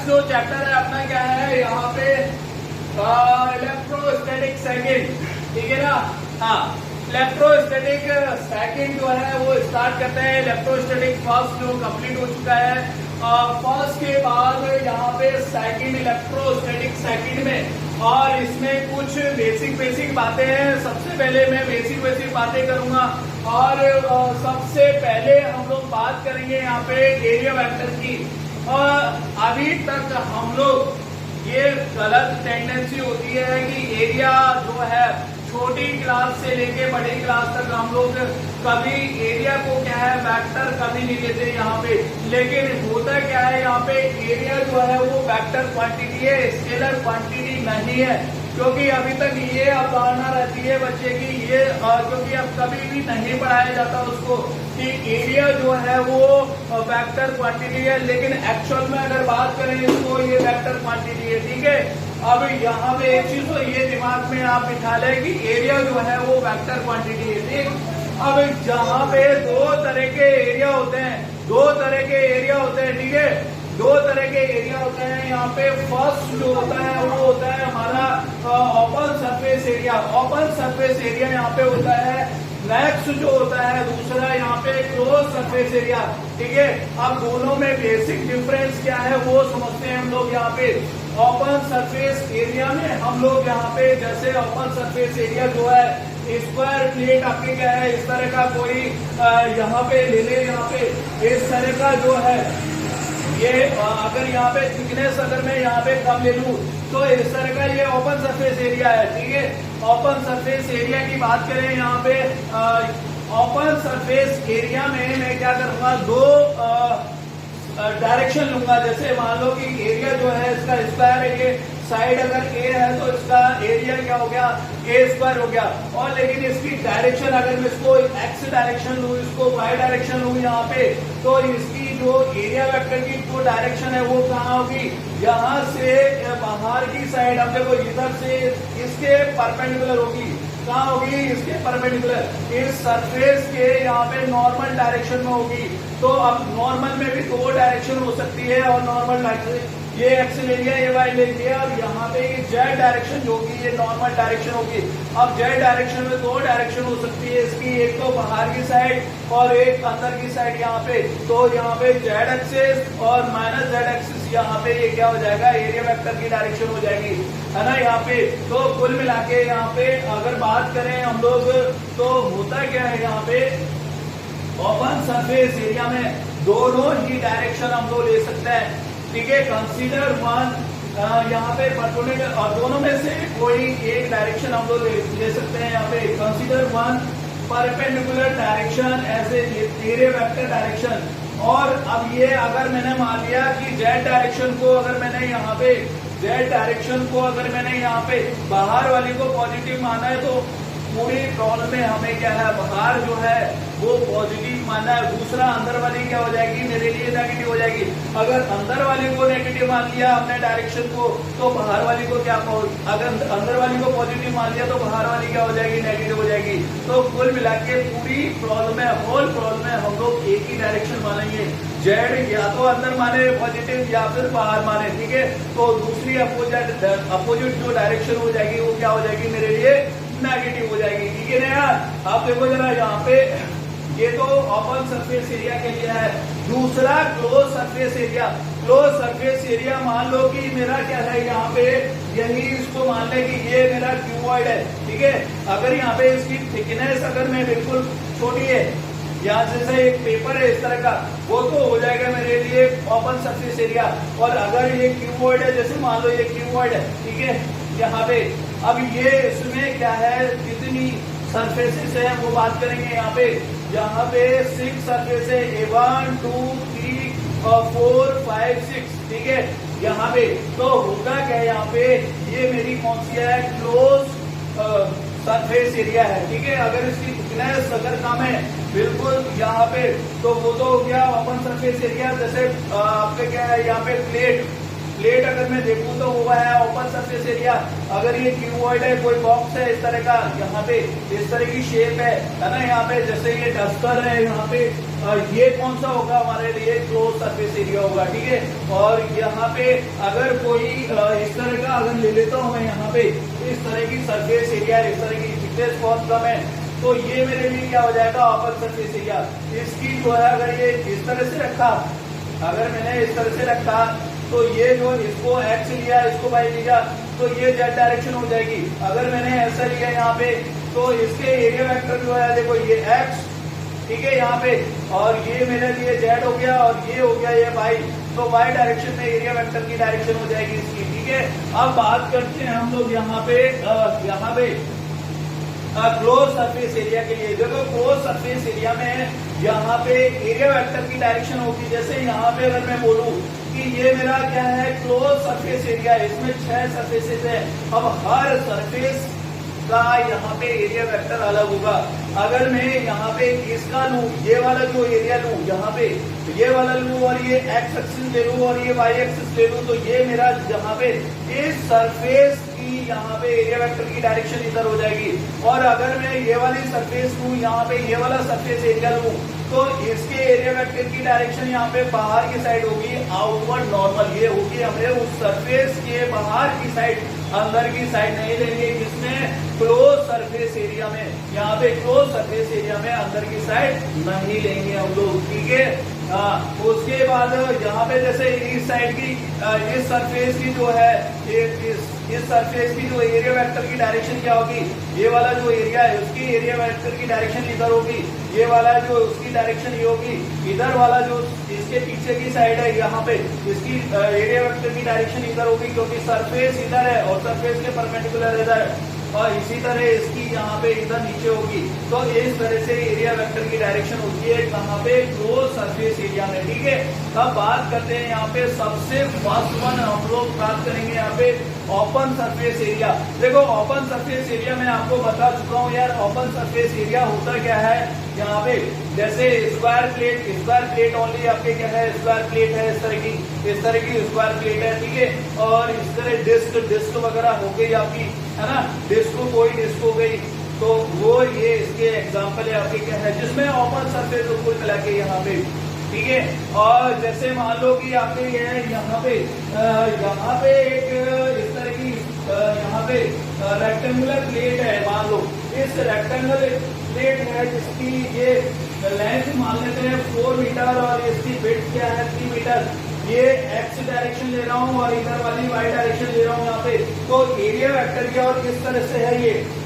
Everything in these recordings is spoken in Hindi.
नेक्स्ट जो चैप्टर है अपना क्या है यहाँ पे इलेक्ट्रोस्टैटिक सेकंड, ठीक है ना। हाँ, इलेक्ट्रोस्टैटिक सेकंड जो है वो स्टार्ट करते हैं। इलेक्ट्रोस्टैटिक फर्स्ट जो कंप्लीट हो चुका है, फर्स्ट के बाद यहाँ पे सेकंड इलेक्ट्रोस्टैटिक सेकंड में, और इसमें कुछ बेसिक बातें हैं। सबसे पहले मैं बेसिक बातें करूंगा, और सबसे पहले हम लोग बात करेंगे यहाँ पे एरिया वेक्टर की। और अभी तक हम लोग ये गलत टेंडेंसी होती है कि एरिया जो है छोटी क्लास से लेके बड़ी क्लास तक हम लोग कभी एरिया को क्या है वेक्टर कभी नहीं लेते यहाँ पे। लेकिन होता क्या है यहाँ पे, एरिया जो है वो वेक्टर क्वांटिटी है, स्केलर क्वांटिटी नहीं है। क्योंकि अभी तक ये अवधारणा रहती है बच्चे की, ये क्योंकि अब कभी भी नहीं पढ़ाया जाता उसको कि एरिया जो है वो वेक्टर क्वांटिटी है, लेकिन एक्चुअल में अगर बात करें इसको ये वेक्टर क्वांटिटी है, ठीक है। अब यहाँ पे एक चीज तो ये दिमाग में आप बिठा लें कि एरिया जो है वो वेक्टर क्वांटिटी है, ठीक। अब जहाँ पे दो तरह के एरिया होते हैं, ठीक है, दो तरह के एरिया होते हैं यहाँ पे। फर्स्ट जो होता है वो होता है हमारा open surface area. Open surface area यहाँ पे होता है। नेक्स्ट जो होता है दूसरा यहाँ पे क्लोज सरफेस एरिया, ठीक है। अब दोनों में बेसिक डिफरेंस क्या है वो समझते हैं हम लोग यहाँ पे। ओपन सरफेस एरिया में हम लोग यहाँ पे जैसे ओपन सरफेस एरिया जो है, स्क्वायर प्लेट आपके क्या है इस तरह का कोई यहाँ पे ले ले, यहाँ पे इस तरह का जो है ये अगर यहाँ पे थिकनेस अगर मैं यहाँ पे कम ले लूँ तो इस तरह का ये ओपन सरफेस एरिया है, ठीक है। ओपन सरफेस एरिया की बात करें यहाँ पे, ओपन सरफेस एरिया में मैं क्या करूंगा, दो डायरेक्शन लूंगा। जैसे मान लो कि एरिया जो है इसका स्क्वायर है, ये साइड अगर ए है तो इसका एरिया क्या हो गया, ए स्क्वायर हो गया। और लेकिन इसकी डायरेक्शन अगर मैं इसको एक्स डायरेक्शन लूँ, इसको वाई डायरेक्शन लूँ यहाँ पे, तो इसकी जो एरिया वेक्टर की जो डायरेक्शन है वो कहाँ होगी, यहाँ से बाहर की साइड हम देखो इधर से इसके परपेंडिकुलर होगी। कहाँ होगी, इसके परपेंडिकुलर, इस सरफेस के यहाँ पे नॉर्मल डायरेक्शन में होगी। तो अब नॉर्मल में भी दो डायरेक्शन हो सकती है, और नॉर्मल ये एक्स ले लिया, ये वाई ले लिया, और यहाँ पे ये जेड डायरेक्शन जो होगी ये नॉर्मल डायरेक्शन होगी। अब जेड डायरेक्शन में दो डायरेक्शन हो सकती है इसकी, एक तो बाहर की साइड और एक अंदर की साइड यहाँ पे। तो यहाँ पे जेड एक्सिस और माइनस जेड एक्सिस यहाँ पे ये क्या हो जाएगा, एरिया वेक्टर की डायरेक्शन हो जाएगी, है ना यहाँ पे। तो कुल मिला के यहाँ पे अगर बात करें हम लोग तो होता क्या है यहाँ पे, ओपन सरफेस एरिया में दोनों ही डायरेक्शन हम लोग ले सकते हैं, ठीक है। कंसीडर वन, यहाँ पे परपेंडिकुलर, और दोनों में से कोई एक डायरेक्शन हम लोग ले सकते हैं यहाँ पे। Consider one perpendicular direction as area vector direction. और अब ये अगर मैंने मान लिया कि जेड डायरेक्शन को अगर मैंने यहाँ पे यहाँ पे बाहर वाली को पॉजिटिव माना है, तो पूरी प्रॉब्लम में हमें क्या है, बाहर जो है वो पॉजिटिव मानना है, दूसरा अंदर वाली क्या हो जाएगी मेरे लिए नेगेटिव हो जाएगी। अगर अंदर वाली को नेगेटिव मान लिया हमने डायरेक्शन को, तो बाहर वाली को क्या, अगर अंदर वाली को पॉजिटिव मान लिया तो बाहर वाली क्या हो जाएगी, नेगेटिव हो जाएगी। तो कुल मिला के पूरी प्रॉब्लम में, होल प्रॉब्लम में हम लोग एक ही डायरेक्शन मानेंगे, जेड या तो अंदर माने पॉजिटिव या फिर बाहर माने, ठीक है। तो दूसरी अपोजिट जो डायरेक्शन हो जाएगी वो क्या हो जाएगी मेरे लिए, नेगेटिव हो जाएगी, ठीक है ना यार। आप देखो जरा यहाँ पे, ये तो ओपन सरफेस एरिया के लिए है। दूसरा close surface area. Close surface area मान लो कि मेरा क्या है यहाँ पे, यही इसको मान ले कि ये मेरा क्यूबॉइड है, ठीक है। अगर यहाँ पे इसकी थिकनेस अगर मैं बिल्कुल छोटी है, यहाँ जैसे एक पेपर है इस तरह का, वो तो हो जाएगा मेरे लिए ओपन सरफेस एरिया। और अगर ये क्यूबॉइड है, जैसे मान लो ये क्यूबॉइड है, ठीक है, यहाँ पे, अब ये इसमें क्या है, कितनी सरफेसेस है वो बात करेंगे यहाँ पे 6 सरफेस है, 1 2 3 4 5 6, ठीक है। यहाँ पे तो होगा क्या, यहाँ पे ये मेरी कौन सी है, क्लोज सरफेस एरिया है, ठीक है। अगर इसकी थिकनेस अगर कम है बिल्कुल यहाँ पे, तो वो तो हो गया ओपन सरफेस एरिया। जैसे आपके क्या है यहाँ पे प्लेट, प्लेट अगर मैं देखूं तो वो है ओपन सरफेस एरिया। अगर ये क्यूबॉइड है, कोई बॉक्स है इस तरह का, यहाँ पे इस तरह की शेप है ना, यहाँ पे जैसे ये डस्टर है, यहाँ पे ये कौन सा होगा हमारे लिए, क्लोज सरफेस एरिया होगा, ठीक है। और यहाँ पे अगर कोई इस तरह का अगर ले लेता हूँ मैं, यहाँ पे इस तरह की सरफेस एरिया, इस तरह की थिकनेस बहुत कम है, तो ये मेरे लिए क्या हो जाएगा, ओपन सरफेस एरिया। इसकी जो है अगर ये इस तरह से रखा, अगर मैंने इस तरह से रखा तो ये जो इसको एक्स लिया, इसको वाई लिया, तो ये जेड डायरेक्शन हो जाएगी। अगर मैंने ऐसा लिया यहाँ पे, तो इसके एरिया वेक्टर जो है देखो ये एक्स, ठीक है यहाँ पे, और ये मेरे लिए जेड हो गया, और ये हो गया ये वाई, तो वाई डायरेक्शन में एरिया वेक्टर की डायरेक्शन हो जाएगी इसकी, ठीक है। अब बात करते हैं हम लोग यहाँ पे क्लोज सरफेस एरिया के लिए। देखो क्लोज सरफेस एरिया में यहाँ पे एरिया वेक्टर की डायरेक्शन होगी, जैसे यहाँ पे अगर मैं बोलूं कि ये मेरा क्या है, क्लोज सरफेस एरिया, इसमें 6 सरफेसेस है। अब हर सरफेस का यहाँ पे एरिया वेक्टर अलग होगा। अगर मैं यहाँ पे इसका लूं, ये वाला जो एरिया लूं, यहाँ पे ये वाला लूं और ये एक्स एक्सिस ले लूं और ये वाई एक्सिस ले लूं, तो ये मेरा यहाँ पे इस सरफेस की यहाँ पे एरिया वेक्टर की डायरेक्शन इधर हो जाएगी। और अगर मैं ये वाली सरफेस लूं, यहाँ पे ये वाला सरफेस एरिया लूं, तो इसके एरिया वेक्टर की डायरेक्शन यहाँ पे बाहर की साइड होगी, आउटवर्ड नॉर्मल ये होगी। हमने उस सरफेस के बाहर की साइड, अंदर की साइड नहीं लेंगे, जिसमें क्लोज सरफेस एरिया में, यहाँ पे क्लोज सरफेस एरिया में अंदर की साइड नहीं लेंगे हम लोग, ठीक है। उसके बाद यहाँ पे जैसे इस साइड की इस सरफेस की जो है, इस सरफेस की जो एरिया वेक्टर की डायरेक्शन क्या होगी, ये वाला जो एरिया है उसकी एरिया वेक्टर की डायरेक्शन इधर होगी, ये वाला जो उसकी डायरेक्शन ये होगी, इधर वाला जो इसके पीछे की साइड है यहाँ पे इसकी एरिया वेक्टर की डायरेक्शन इधर होगी, क्योंकि सरफेस इधर है और सरफेस के परपेंडिकुलर इधर है, और इसी तरह इसकी यहाँ पे इधर नीचे होगी। तो इस तरह से एरिया वेक्टर की डायरेक्शन होती है कहाँ पे, क्लोज सरफेस एरिया में, ठीक है। अब बात करते हैं यहाँ पे सबसे फर्स्ट वन हम लोग बात करेंगे यहाँ पे ओपन सरफेस एरिया। देखो ओपन सरफेस एरिया में आपको बता चुका हूँ यार, ओपन सरफेस एरिया होता क्या है, यहाँ पे जैसे स्क्वायर प्लेट ओनली आपके क्या है, स्क्वायर प्लेट है, इस तरह की स्क्वायर प्लेट है, ठीक है। और इस तरह डिस्क वगैरह हो गई आपकी, है ना, कोई डिस्क हो गई, तो वो ये इसके एग्जाम्पल है आपके क्या है, जिसमें ओपन सरफेस कुल मिला के यहाँ पे, ठीक है। और जैसे मान लो कि आपके ये यहाँ पे एक इस तरह की यहाँ पे रेक्टेंगुलर प्लेट है, मान लो इस रेक्टेंगुलर प्लेट है जिसकी ये लेंथ मान लेते हैं 4 मीटर और इसकी विड्थ क्या है 3 मीटर। ये एक्स डायरेक्शन ले रहा हूँ और इधर वाली वाई डायरेक्शन ले रहा हूँ यहाँ पे, तो एरिया वेक्टर क्या और किस तरह से है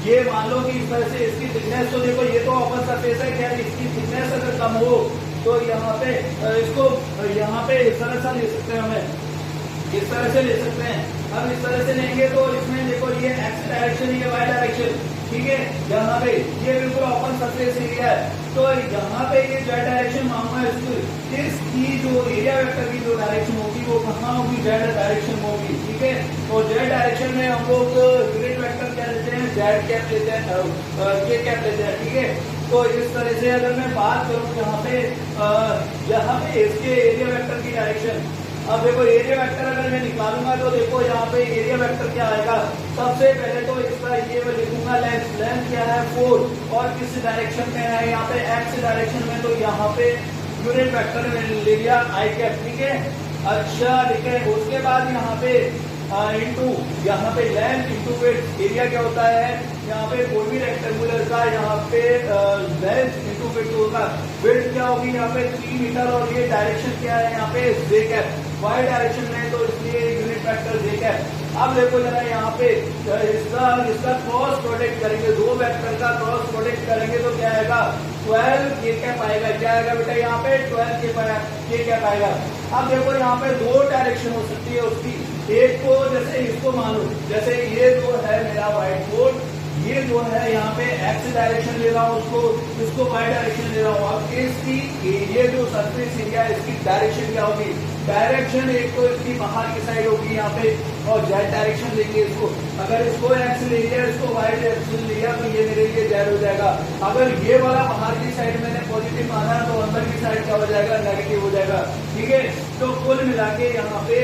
ये मान लो कि इस तरह से इसकी थिकनेस, तो देखो ये तो ओपन सरफेस है, क्या इसकी थिकनेस अगर कम हो तो यहाँ पे इसको यहाँ पे इस तरह से ले सकते हैं, हमें इस तरह से ले सकते हैं। अब इस तरह से लेंगे तो इसमें देखो ये एक्स डायरेक्शन, ये वाई डायरेक्शन, ठीक है। यहाँ पे ये बिल्कुल ओपन सरफेस एरिया है, तो यहाँ पे ये जेड डायरेक्शन मांगा है, इसकी जो एरिया वेक्टर की जो डायरेक्शन होगी वो कहाँ होगी, जेड डायरेक्शन में होगी, ठीक है। तो जेड डायरेक्शन में हम लोग यूनिट वेक्टर क्या लेते हैं, जेड कैप लेते हैं, के कैप लेते हैं, ठीक है। तो इस तरह से अगर मैं बात करूँ यहाँ पे इसके एरिया वेक्टर की डायरेक्शन, अब देखो एरिया वेक्टर अगर मैं निकालूंगा तो देखो यहाँ पे एरिया वेक्टर क्या आएगा, सबसे पहले तो इसका ये मैं लिखूंगा लेंथ क्या है 4 और किस डायरेक्शन में है, यहाँ पे एक्स डायरेक्शन में, तो यहाँ पे यूनिट वेक्टर ले लिया आई कैप, ठीक है। अच्छा ठीक है, उसके बाद यहाँ पे इंटू यहाँ पे लेंथ इंटू विड्थ, एरिया क्या होता है यहाँ पे कोई भी रेक्टेंगुलर का यहाँ पे लेंथ इंटू विड्थ होगा, विड्थ क्या होगी यहाँ पे 3 मीटर और ये डायरेक्शन क्या है यहाँ पे जे कैप, वाई डायरेक्शन में, तो इसलिए यूनिट वेक्टर जे कैप। अब देखो जरा यहाँ पे इसका क्रॉस प्रोडक्ट करेंगे, दो वेक्टर का क्रॉस प्रोडक्ट करेंगे तो क्या आएगा 12 के कैप आएगा, क्या आएगा बेटा यहाँ पे 12 के कैप आएगा। अब देखो यहाँ पे दो डायरेक्शन हो सकती है उसकी, एक को जैसे इसको मान लो, जैसे ये जो है मेरा व्हाइट बोर्ड, ये जो है यहाँ पे एक्स डायरेक्शन ले रहा हूँ इसको वाई डायरेक्शन ले रहा हूँ। अब इसकी ये जो सरफेस एरिया है इसकी डायरेक्शन क्या होगी, डायरेक्शन एक तो इसकी बाहर की साइड होगी यहाँ पे और जेड डायरेक्शन लेंगे इसको, अगर इसको एक्स ले लिया इसको वाई साइड एक्सिस लिया तो ये मेरे लिए जेड हो जाएगा। अगर ये वाला बाहर की साइड मैंने पॉजिटिव माना तो अंदर की साइड क्या हो जाएगा, नेगेटिव हो जाएगा। ठीक है, तो कुल मिला के यहाँ पे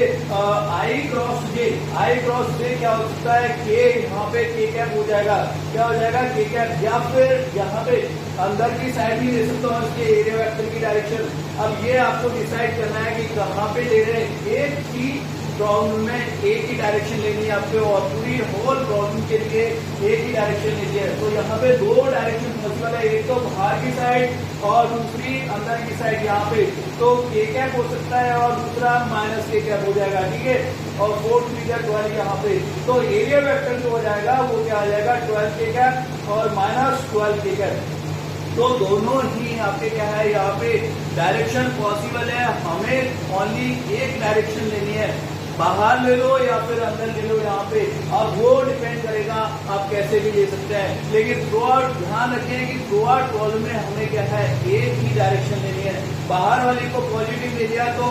आई क्रॉस जे क्या हो सकता है, के यहाँ पे के कैप हो जाएगा, क्या हो जाएगा के कैप, या फिर यहाँ पे अंदर की साइड भी ले सकता हूँ इसके एरिया वेक्टर की डायरेक्शन। अब ये आपको डिसाइड करना है कि कहाँ पे ले रहे हैं। एक ही प्रॉब्लम में एक ही डायरेक्शन लेनी है आपको और पूरी होल प्रॉब्लम के लिए एक ही डायरेक्शन लेनी है। तो यहाँ पे दो डायरेक्शन पॉसिबल है, एक तो बाहर की साइड और दूसरी अंदर की साइड। यहाँ पे तो के कैप हो सकता है और दूसरा माइनस के कैप हो जाएगा। ठीक है, और 4 3 12 यहाँ पे तो एरिया वेक्टर जो हो जाएगा वो क्या आ जाएगा 12 के कैप और माइनस 12 के कैप। तो दोनों ही आपके क्या है, यहाँ पे डायरेक्शन पॉसिबल है। हमें ओनली एक डायरेक्शन लेनी है, बाहर ले लो या फिर अंदर ले लो यहाँ पे, और वो डिपेंड करेगा आप कैसे भी ले सकते हैं। लेकिन थ्रू आउट ध्यान रखें कि थ्रू आउट प्रॉब्लम में हमें क्या है, एक ही डायरेक्शन लेनी है। बाहर वाले को पॉजिटिव ले लिया तो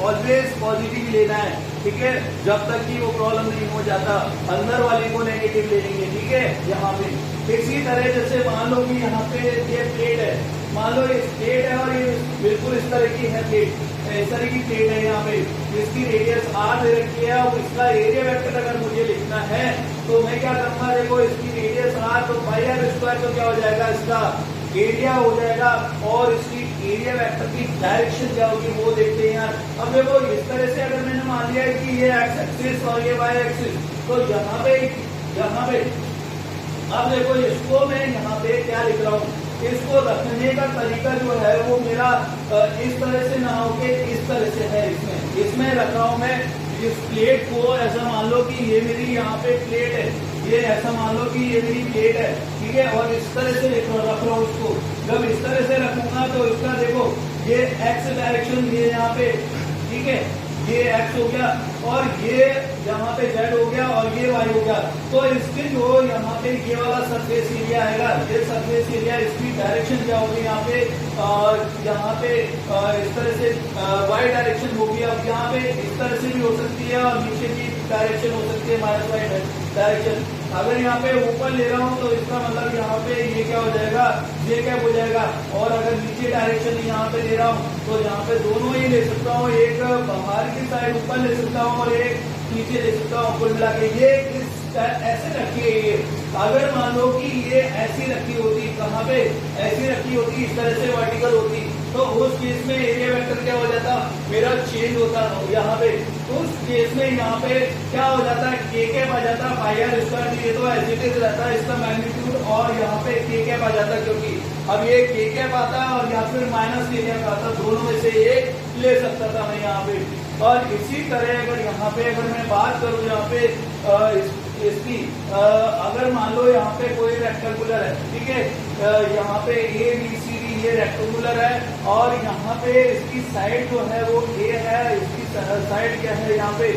ऑलवेज पॉजिटिव लेना है। ठीक है, जब तक कि वो प्रॉब्लम नहीं हो जाता। अंदर वाले को नेगेटिव ले लेंगे। ठीक है, यहाँ पे इसी तरह जैसे मान लो कि यहाँ पे ये प्लेट है, मान लो ये प्लेट है और ये बिल्कुल इस तरह की है प्लेट, इस तरह की प्लेट है। यहाँ पे इसकी रेडियस r दे रखी है और इसका एरिया वेक्टर अगर मुझे लिखना है तो मैं क्या करूंगा, देखो इसकी रेडियस r तो पाई r स्क्वायर तो क्या हो जाएगा, इसका एरिया हो जाएगा और इसकी एरिया वेक्टर की डायरेक्शन क्या होगी वो देखते हैं यार। अब देखो इस तरह से अगर मैंने मान लिया कि ये एक्स एक्सिस और ये वाई एक्सिस, तो यहाँ पे अब देखो इसको मैं यहाँ पे क्या लिख रहा हूँ, इसको रखने का तरीका जो है वो मेरा इस तरह से ना होके इस तरह से है। इसमें रख रहा हूँ मैं इस प्लेट को, ऐसा मान लो कि ये मेरी यहाँ पे प्लेट है, ये ऐसा मान लो कि ये मेरी प्लेट है। ठीक है, और इस तरह से रख रहा हूँ इसको। जब इस तरह से रखूंगा तो इसका देखो ये एक्स डायरेक्शन ये यहाँ पे, ठीक है, ये x हो गया और ये यहाँ पे z हो गया और ये y हो गया। तो इसके जो यहाँ पे ये वाला सरफेस एरिया आएगा, ये सरफेस एरिया इसकी डायरेक्शन क्या होगी यहाँ पे इस तरह से y डायरेक्शन होगी। अब यहाँ पे इस तरह से भी हो सकती है और नीचे की डायरेक्शन हो सकती है माइनस y डायरेक्शन। अगर यहाँ पे ऊपर ले रहा हूँ तो इसका मतलब यहाँ पे ये क्या हो जाएगा, ये क्या हो जाएगा। और अगर नीचे डायरेक्शन यहाँ पे ले रहा हूँ तो यहाँ पे दोनों ही ले सकता हूँ, एक बाहर की साइड ऊपर ले सकता हूँ और एक नीचे ले सकता हूँ। कुल मिला के ये ऐसे रखी है। ये अगर मान लो कि ये ऐसी रखी होती, कहाँ पे ऐसी रखी होती, इस तरह से वर्टिकल होती, तो उस केस में एरिया वेक्टर क्या हो जाता, मेरा चेंज होता यहाँ पे। उस केस में यहाँ पे क्या हो जाता है, के कैप आ जाता है पाई आर स्क्वायर। ये तो एज इट इज रहता है इसका मैग्नीट्यूड, और यहाँ पे के कैप आ जाता है, क्योंकि अब ये के कैप आता है और या फिर माइनस के कैप आता, दोनों में से एक ले सकता था मैं यहाँ पे। और इसी तरह अगर यहाँ पे अगर मैं बात करूँ यहाँ पे इसकी अगर मान लो यहाँ पे कोई रेक्टेंगुलर है, ठीक है, यहाँ पे ए बी सी डी ये रेक्टेंगुलर है और यहाँ पे इसकी साइड जो है वो ए है, इसकी साइड क्या है यहाँ पे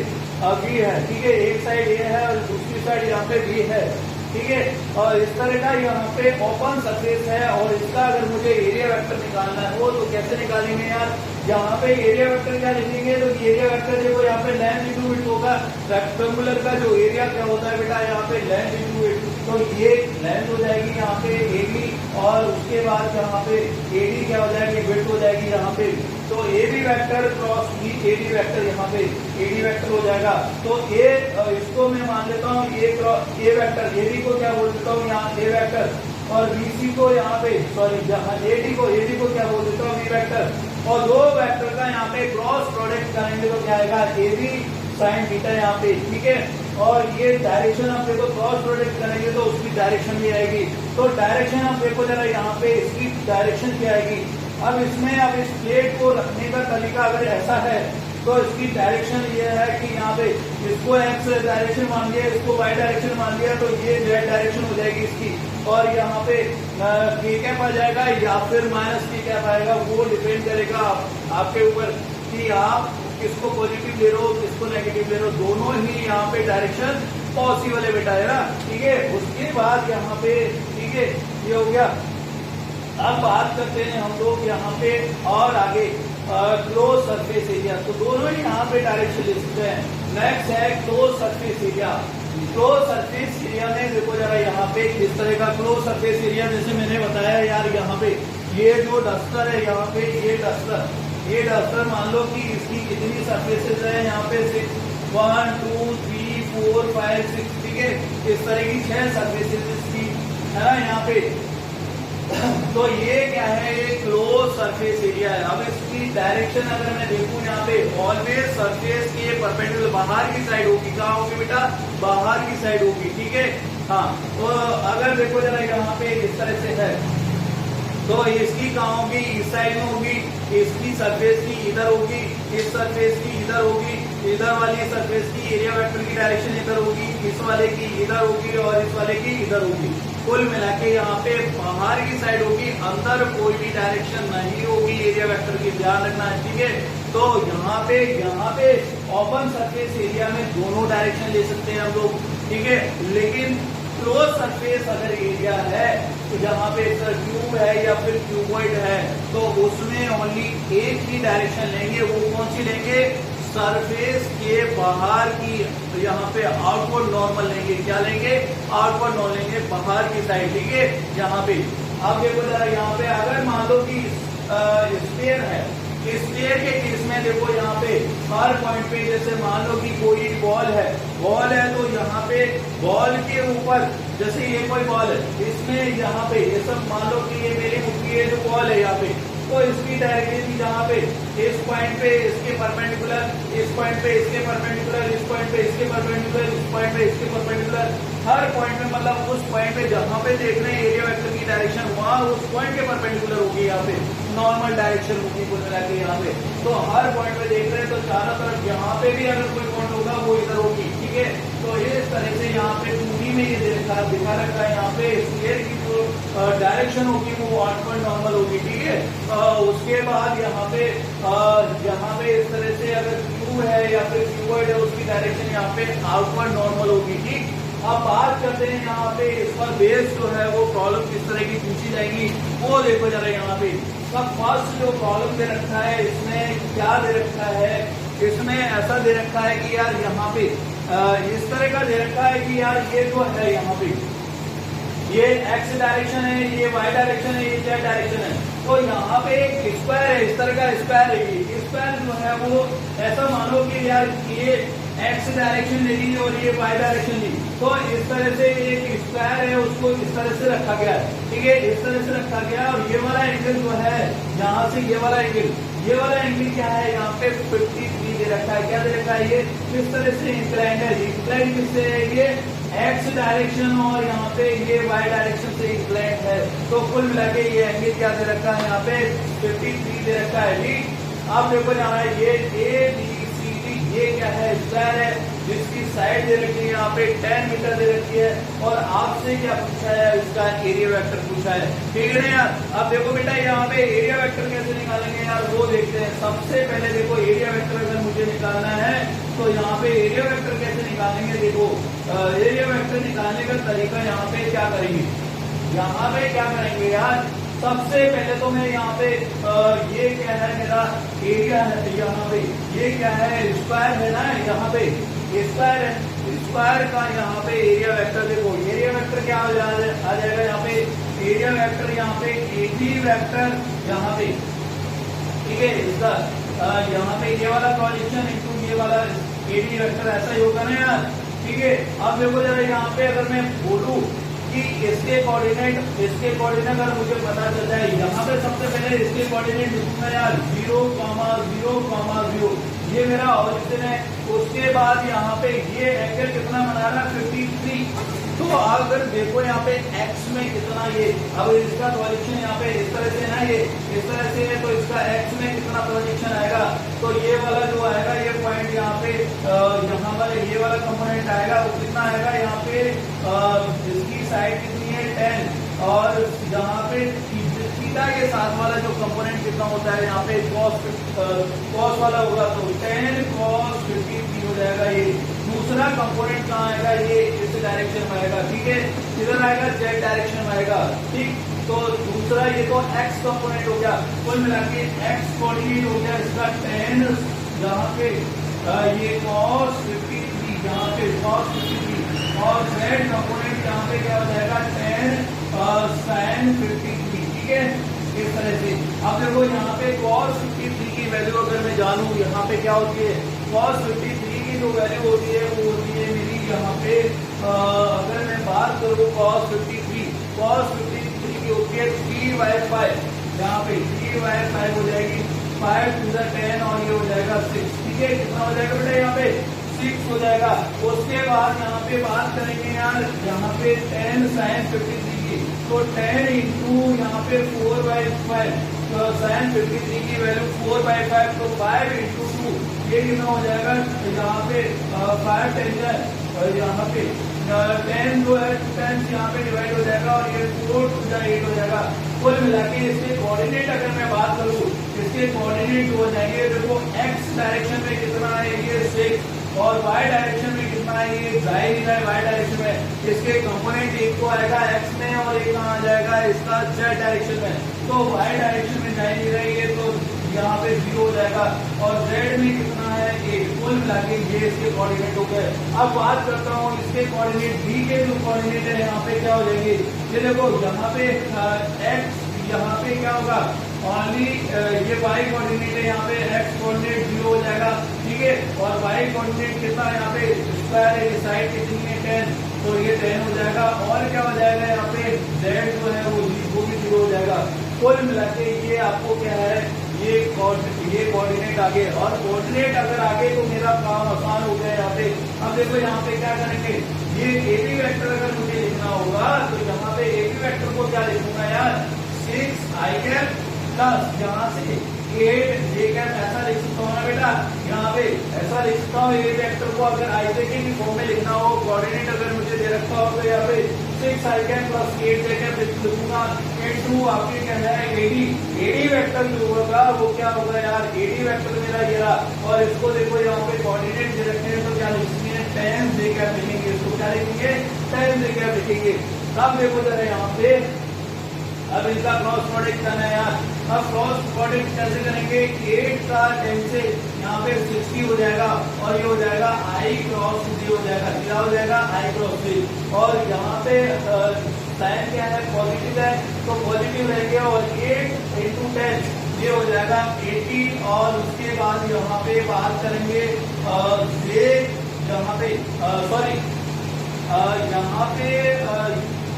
बी है। ठीक है, एक साइड ए है और दूसरी साइड यहाँ पे बी है। ठीक है, और इस तरह का यहाँ पे ओपन सरफेस है और इसका अगर मुझे एरिया वेक्टर निकालना है वो तो कैसे निकालेंगे यार। यहाँ पे एरिया वेक्टर क्या लिखेंगे, तो एरिया वेक्टर देखो यहाँ पे लेंथ इंटू विड्थ होगा। रेक्टेंगुलर का जो एरिया क्या होता है बेटा, यहाँ पे लेंथ इंटू विड्थ, तो ये लेंथ हो जाएगी यहाँ पे एबी और उसके बाद यहाँ पे एडी क्या हो जाएगी, विड्थ हो जाएगी यहाँ पे। तो A B vector cross B A D vector यहाँ पे ए डी वैक्टर हो जाएगा। तो ए इसको मैं मान लेता हूँ ए वैक्टर, ए डी को क्या बोल देता हूँ यहाँ ए वैक्टर, और बी सी को यहाँ पे सॉरी ए डी को क्या बोल देता हूँ बी वैक्टर। और दो वैक्टर का यहाँ पे क्रॉस प्रोडक्ट करेंगे तो क्या आएगा ए बी साइन थीटा यहाँ पे। ठीक है, और ये डायरेक्शन आप देखो क्रॉस प्रोडक्ट करेंगे तो उसकी डायरेक्शन भी आएगी। तो डायरेक्शन आप देखो जरा यहाँ पे इसकी डायरेक्शन क्या आएगी। अब इसमें अब इस प्लेट को रखने का तरीका अगर ऐसा है तो इसकी डायरेक्शन ये है कि यहाँ पे इसको एक्स डायरेक्शन मान लिया, इसको वाई डायरेक्शन मान लिया, तो ये जेड डायरेक्शन हो जाएगी इसकी। और यहाँ पे के कैप आ जाएगा या फिर माइनस के कैप आएगा, वो डिपेंड करेगा आपके ऊपर कि आप किसको पॉजिटिव ले रहे हो किसको नेगेटिव ले रहे हो। दोनों ही यहाँ पे डायरेक्शन पॉसिबल है बेटा, है ना। ठीक है, उसके बाद यहाँ पे ठीक है ये हो गया। अब बात करते हैं हम लोग यहाँ पे और आगे क्लोज सरफेस एरिया। तो दोनों ही यहाँ पे डायरेक्शन ले सकते हैं। नेक्स्ट है close surface area. Close surface area में देखो जरा यहाँ यहाँ पे इस तरह का क्लोज सरफेस एरिया, जैसे मैंने बताया यार यहाँ पे ये जो डस्टर है, यहाँ पे ये डस्टर मान लो कि इसकी कितनी सरफेसेस है यहाँ पे 1 2 3 4 5 6, ठीक है, इस तरह की 6 सरफेसेस इसकी है ना यहाँ पे। तो ये क्या है, ये क्लोज सरफेस एरिया है। अब इसकी डायरेक्शन अगर मैं देखूं यहाँ पे ऑलवेज सरफेस के परपेंडिकुलर बाहर की साइड होगी। कहाँ होगी बेटा, बाहर की साइड होगी, ठीक है। हाँ, तो अगर देखो जरा यहाँ पे इस तरह से है तो इसकी कहाँ होगी, इस साइड में होगी, इसकी सरफेस की इधर होगी, इस सरफेस की इधर होगी, इधर वाली सरफेस की एरिया वेक्टर की डायरेक्शन इधर होगी, इस वाले की इधर होगी और इस वाले की इधर होगी। कुल मिला के यहाँ पे बाहर की साइड होगी, अंदर कोई भी डायरेक्शन नहीं होगी एरिया वेक्टर की, ध्यान रखना है, ठीक है। तो यहाँ पे ओपन सरफेस एरिया में दोनों डायरेक्शन ले सकते हैं हम लोग, ठीक है। लेकिन क्लोज सरफेस अगर एरिया है तो जहाँ पे ट्यूब है या फिर क्यूबॉइड है तो उसमें ओनली एक ही डायरेक्शन लेंगे, वो कौन सी लेंगे, सरफेस के बाहर की। तो यहाँ पे आउटवर्ड नॉर्मल लेंगे, क्या लेंगे, आउटवर्ड नॉर्मल लेंगे, बाहर की साइड, ठीक है। यहाँ पे अब देखो जरा, यहाँ पे अगर मान लो कि स्फीयर है, स्फीयर के केस में देखो यहाँ पे हर पॉइंट पे, जैसे मान लो कि कोई बॉल है तो यहाँ पे बॉल के ऊपर, जैसे ये कोई बॉल है, इसमें यहाँ पे ये सब मान लो कि ये मेरी मुट्ठी है जो बॉल है यहाँ पे, तो इसकी डायरेक्शन यहाँ पे इस पॉइंट पे इसके परपेंडिकुलर, इस पॉइंट पे इसके परपेंडिकुलर, इस पॉइंट पे इसके परपेंडिकुलर, इस पॉइंट पे इसके परपेंडिकुलर, हर पॉइंट में मतलब उस पॉइंट पे जहाँ पे देख रहे हैं एरिया वेक्टर की डायरेक्शन, वहां उस पॉइंट के परपेंडिकुलर होगी, यहाँ पे नॉर्मल डायरेक्शन होगी कुल मिला के यहाँ पे। तो हर पॉइंट पे देख रहे हैं तो चारों तरफ यहाँ पे भी अगर कोई पॉइंट होगा वो इधर होगी, ठीक है। तो इस तरह से यहाँ पे 2D में ये दिखा रखा है, यहाँ पे स्फीयर की जो डायरेक्शन होगी वो आउटवर्ड नॉर्मल होगी, ठीक है। उसके बाद यहाँ पे इस तरह से अगर क्यूब है या फिर क्यूबॉइड है उसकी डायरेक्शन यहाँ पे आउटवर्ड नॉर्मल होगी, ठीक। अब बात करते हैं यहाँ पे इस पर बेस जो है वो प्रॉब्लम किस तरह की पूछी जाएगी वो देखो जरा। यहाँ पे सब फर्स्ट जो प्रॉब्लम दे रखा है इसमें क्या दे रखा है, इसमें ऐसा दे रखा है कि यार यहाँ पे इस तरह का दे रखा है कि यार ये जो है यहाँ पे ये एक्स डायरेक्शन है, ये वाई डायरेक्शन है, ये जेड डायरेक्शन है। तो यहाँ पे एक स्क्वायर है, इस तरह का स्क्वायर है। ये स्क्वायर जो है वो ऐसा मानो कि यार ये एक्स डायरेक्शन ले ली और ये वाई डायरेक्शन ली, तो इस तरह से एक स्क्वायर है उसको इस तरह से रखा गया है, ठीक है, इस तरह से रखा गया। और ये वाला एंगल जो है यहाँ से ये वाला एंगल क्या है, यहाँ पे 53 दे रखा है। क्या दे रखा है, ये किस तरह से इंक्लाइंड है, इंक्लाइंड किससे है, ये एक्स डायरेक्शन और यहाँ पे ये वाई डायरेक्शन से इंक्लाइंड है। तो कुल मिला के ये एंगल क्या दे रखा है, यहाँ पे 53 दे रखा है, ठीक। आप देखो यहाँ ये ABCD, ये क्या है, स्क्वायर है जिसकी साइड दे रखी है यहाँ पे 10 मीटर दे रखी है। और आपसे क्या पूछा है, इसका एरिया वेक्टर पूछा है, ठीक है ना यार। अब देखो बेटा यहाँ पे एरिया वेक्टर कैसे निकालेंगे यार, वो देखते हैं। सबसे पहले देखो एरिया वेक्टर अगर मुझे निकालना है तो यहाँ पे एरिया वेक्टर कैसे निकालेंगे, देखो एरिया वेक्टर निकालने का तरीका यहाँ पे क्या करेंगे, यहाँ पे क्या करेंगे यार, सबसे पहले तो मैं यहाँ पे ये क्या है मेरा एरिया है, यहाँ पे ये क्या है, स्क्वायर है ना, यहाँ पे स्क्वायर है, स्क्वायर का यहाँ पे एरिया वेक्टर देखो, एरिया वेक्टर क्या आ जाएगा यहाँ पे, एरिया वेक्टर यहाँ पे एबी वेक्टर यहाँ पे, ठीक है। इसका यहाँ पे ये वाला प्रोजेक्शन इंटू ये वाला एडी वेक्टर, ऐसा ही होगा ना यार, ठीक है। अब देखो जरा यहाँ पे अगर मैं बोलूं कि इसके कोऑर्डिनेट अगर मुझे पता चल जाए, यहाँ पे सबसे पहले इसके कोऑर्डिनेट लिखूंगा यार 0,0,0, ये मेरा ऑरिजिन है। उसके बाद यहाँ पे ये एंगल कितना बना रहा है, 53। तो अगर देखो यहाँ पे x में कितना, ये अब इसका प्रोजेक्शन यहाँ पे इस तरह से ना, ये इस तरह से है, तो इसका x में कितना प्रोजेक्शन आएगा, तो ये वाला जो आएगा ये पॉइंट यहाँ पे यहाँ वाला ये वाला कंपोनेंट आएगा, वो कितना आएगा यहाँ पे, इसकी साइड कितनी है 10, और यहाँ पे थीटा के साथ वाला जो कंपोनेंट कितना होता है यहाँ पे cos वाला होगा, तो 10 cos 53 हो जाएगा। ये दूसरा कंपोनेंट कहाँ आएगा, ये इस डायरेक्शन में आएगा, ठीक है, इधर आएगा जेड डायरेक्शन में आएगा, ठीक। तो दूसरा ये तो एक्स कंपोनेंट हो गया, कुल मिला के एक्स कोऑर्डिनेट हो गया इसका 10, यहाँ पे ये cos 53, यहाँ पे cos 53 और z कंपोनेंट यहाँ पे क्या हो जाएगा 10 sin 53, ठीक है। इस तरह से अब देखो यहाँ पे cos 53 की वैल्यू अगर मैं जानूं, यहाँ पे क्या होती है cos 53 की जो वैल्यू होती है वो होती है मेरी यहाँ पे अगर मैं बात करूँ cos 53 की होती है 3/5, यहाँ पे 3/5 हो जाएगी, 5 to the 10 और ये हो जाएगा 6, ठीक है। कितना हो जाएगा बेटा यहाँ पे 6 हो जाएगा। उसके बाद यहाँ पे बात करेंगे यार, यहाँ पे 10 sin 53 की, तो 10 इंटू यहाँ पे 4/5, तो sin 53 की वैल्यू 4/5, तो 5 इंटू 2 ये कितना हो जाएगा यहाँ पे 5 10 और यहाँ पे 10 जो है 10 यहाँ पे डिवाइड हो जाएगा और ये 4 to the 8 हो जाएगा। कुल मिला के इसके कोऑर्डिनेट अगर मैं बात करूँ, इसके कोऑर्डिनेट हो जाएंगे, देखो x डायरेक्शन में कितना है ये 6 और y डायरेक्शन में कितना है ये जा ही नहीं रहा है y डायरेक्शन में। इसके कंपोनेंट एक को आएगा x में और एक कहाँ आ जाएगा इसका z डायरेक्शन में, तो y डायरेक्शन में जा ही नहीं रही है तो यहाँ पे 0 हो जाएगा और z में कितना है 8। कुल मिला के ये इसके कोऑर्डिनेट हो गए। अब बात करता हूँ इसके कोऑर्डिनेट b के जो कोऑर्डिनेट है यहाँ पे क्या हो जाएंगे, ये देखो यहाँ पे x यहाँ पे क्या होगा ओनली ये y कोऑर्डिनेट है, यहाँ पे x कोऑर्डिनेट 0 हो जाएगा, ठीक है। और y कोऑर्डिनेट कितना है यहाँ पे स्क्वायर है, साइड कितनी है 10, तो ये 10 हो जाएगा। और क्या हो जाएगा यहाँ पे z जो है वो भी 0 हो जाएगा। कुल मिला के ये आपको क्या है ये कोऑर्डिनेट आगे, और कोऑर्डिनेट अगर आगे तो मेरा काम आसान हो गया यहाँ पे। अब देखो यहाँ पे क्या करेंगे, ये ए बी वेक्टर अगर मुझे लिखना होगा तो यहाँ पे ए बी वेक्टर को क्या लिखूंगा यार 6 i कैप प्लस यहाँ से 8 j कैप, ऐसा लिख सकता हूँ ना बेटा, यहाँ पे ऐसा लिख सकता हूँ। ए वेक्टर को अगर i j के फॉर्म में लिखना हो, कोऑर्डिनेट अगर मुझे दे रखा हो तो यहाँ पे 6 i cap plus 8 j cap लिखूंगा। इनटू आपके क्या है एडी वेक्टर जो होगा वो क्या होगा यार, एडी वेक्टर मेरा ये रहा, और इसको देखो यहाँ पे कोऑर्डिनेट दे रखे हैं तो क्या लिखेंगे 10 j कैप लिखेंगे, इसको क्या लिखेंगे 10 j कैप लिखेंगे। अब देखो जरा यहाँ पे अब इनका क्रॉस प्रोडक्ट करना है यार। अब क्रॉस प्रोडक्ट कैसे करेंगे, 8 का 10 से यहाँ पे 60 हो जाएगा और ये हो जाएगा i क्रॉस j हो जाएगा, क्या हो जाएगा i क्रॉस j। और यहाँ पे साइन क्या है पॉजिटिव है तो पॉजिटिव रहेगा और 8 इंटू 10 ये हो जाएगा 80। और उसके बाद यहाँ पे बात करेंगे j, यहाँ पे सॉरी यहाँ पे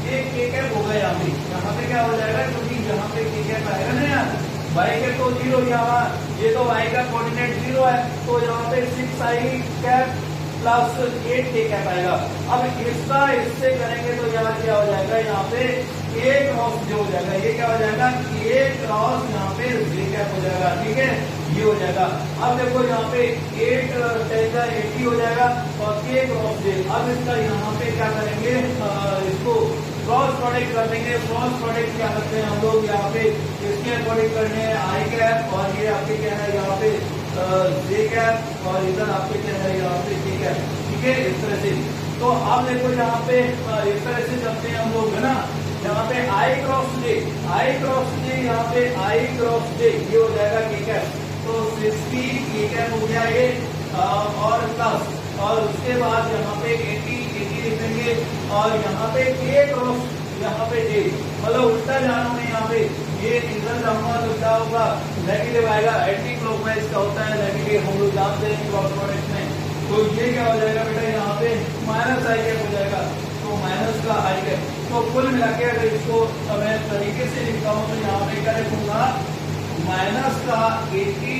एक के कैप होगा, यहाँ पे क्या हो जाएगा क्योंकि यहाँ पे के कैप आएगा ना यार, y कैप तो 0 यहाँ, ये तो y का कोऑर्डिनेट 0 है तो यहाँ पे 6i कैप प्लस 8 के कैप आएगा। अब इसका इससे करेंगे तो यहाँ क्या हो जाएगा, यहाँ पे a क्रॉस j हो जाएगा, ये क्या हो जाएगा a क्रॉस यहाँ पे j कैप हो जाएगा, ठीक है ये हो जाएगा। अब देखो यहाँ पे 8 10 का 80 हो जाएगा और k क्रॉस j। अब इसका यहाँ पे क्या करेंगे, इसको क्रॉस प्रोडक्ट कर देंगे। क्रॉस प्रोडक्ट क्या करते हैं हम लोग, यहाँ पे इसके अकॉर्डिंग करने हैं आई कैप और ये आपके क्या है यहाँ पे जे कैप और इधर आपके क्या है यहाँ पे के कैप, ठीक है इस तरह से। तो अब देखो यहाँ पे इस तरह से चलते हैं हम लोग है ना, यहाँ पे आई क्रॉस जे यहाँ पे आई क्रॉस जे ये हो जाएगा के कैप, तो 60 के कैप हो गया ये और प्लस, और उसके बाद यहाँ पे 80 लिखेंगे और यहाँ पे के क्रॉस यहाँ पे जे, मतलब उल्टा जाना में यहाँ पे ये इधर जाऊंगा तो क्या होगा नेगेटिव आएगा, एंटी क्लॉकवाइज का होता है नेगेटिव, हम लोग जानते हैं क्रॉस प्रोडक्ट में। तो ये क्या हो जाएगा बेटा यहाँ पे माइनस आई कैप हो जाएगा, तो माइनस का आई कैप। तो कुल मिला के अगर इसको मैं तरीके से लिखता हूँ तो यहाँ पे क्या लिखूंगा माइनस का 80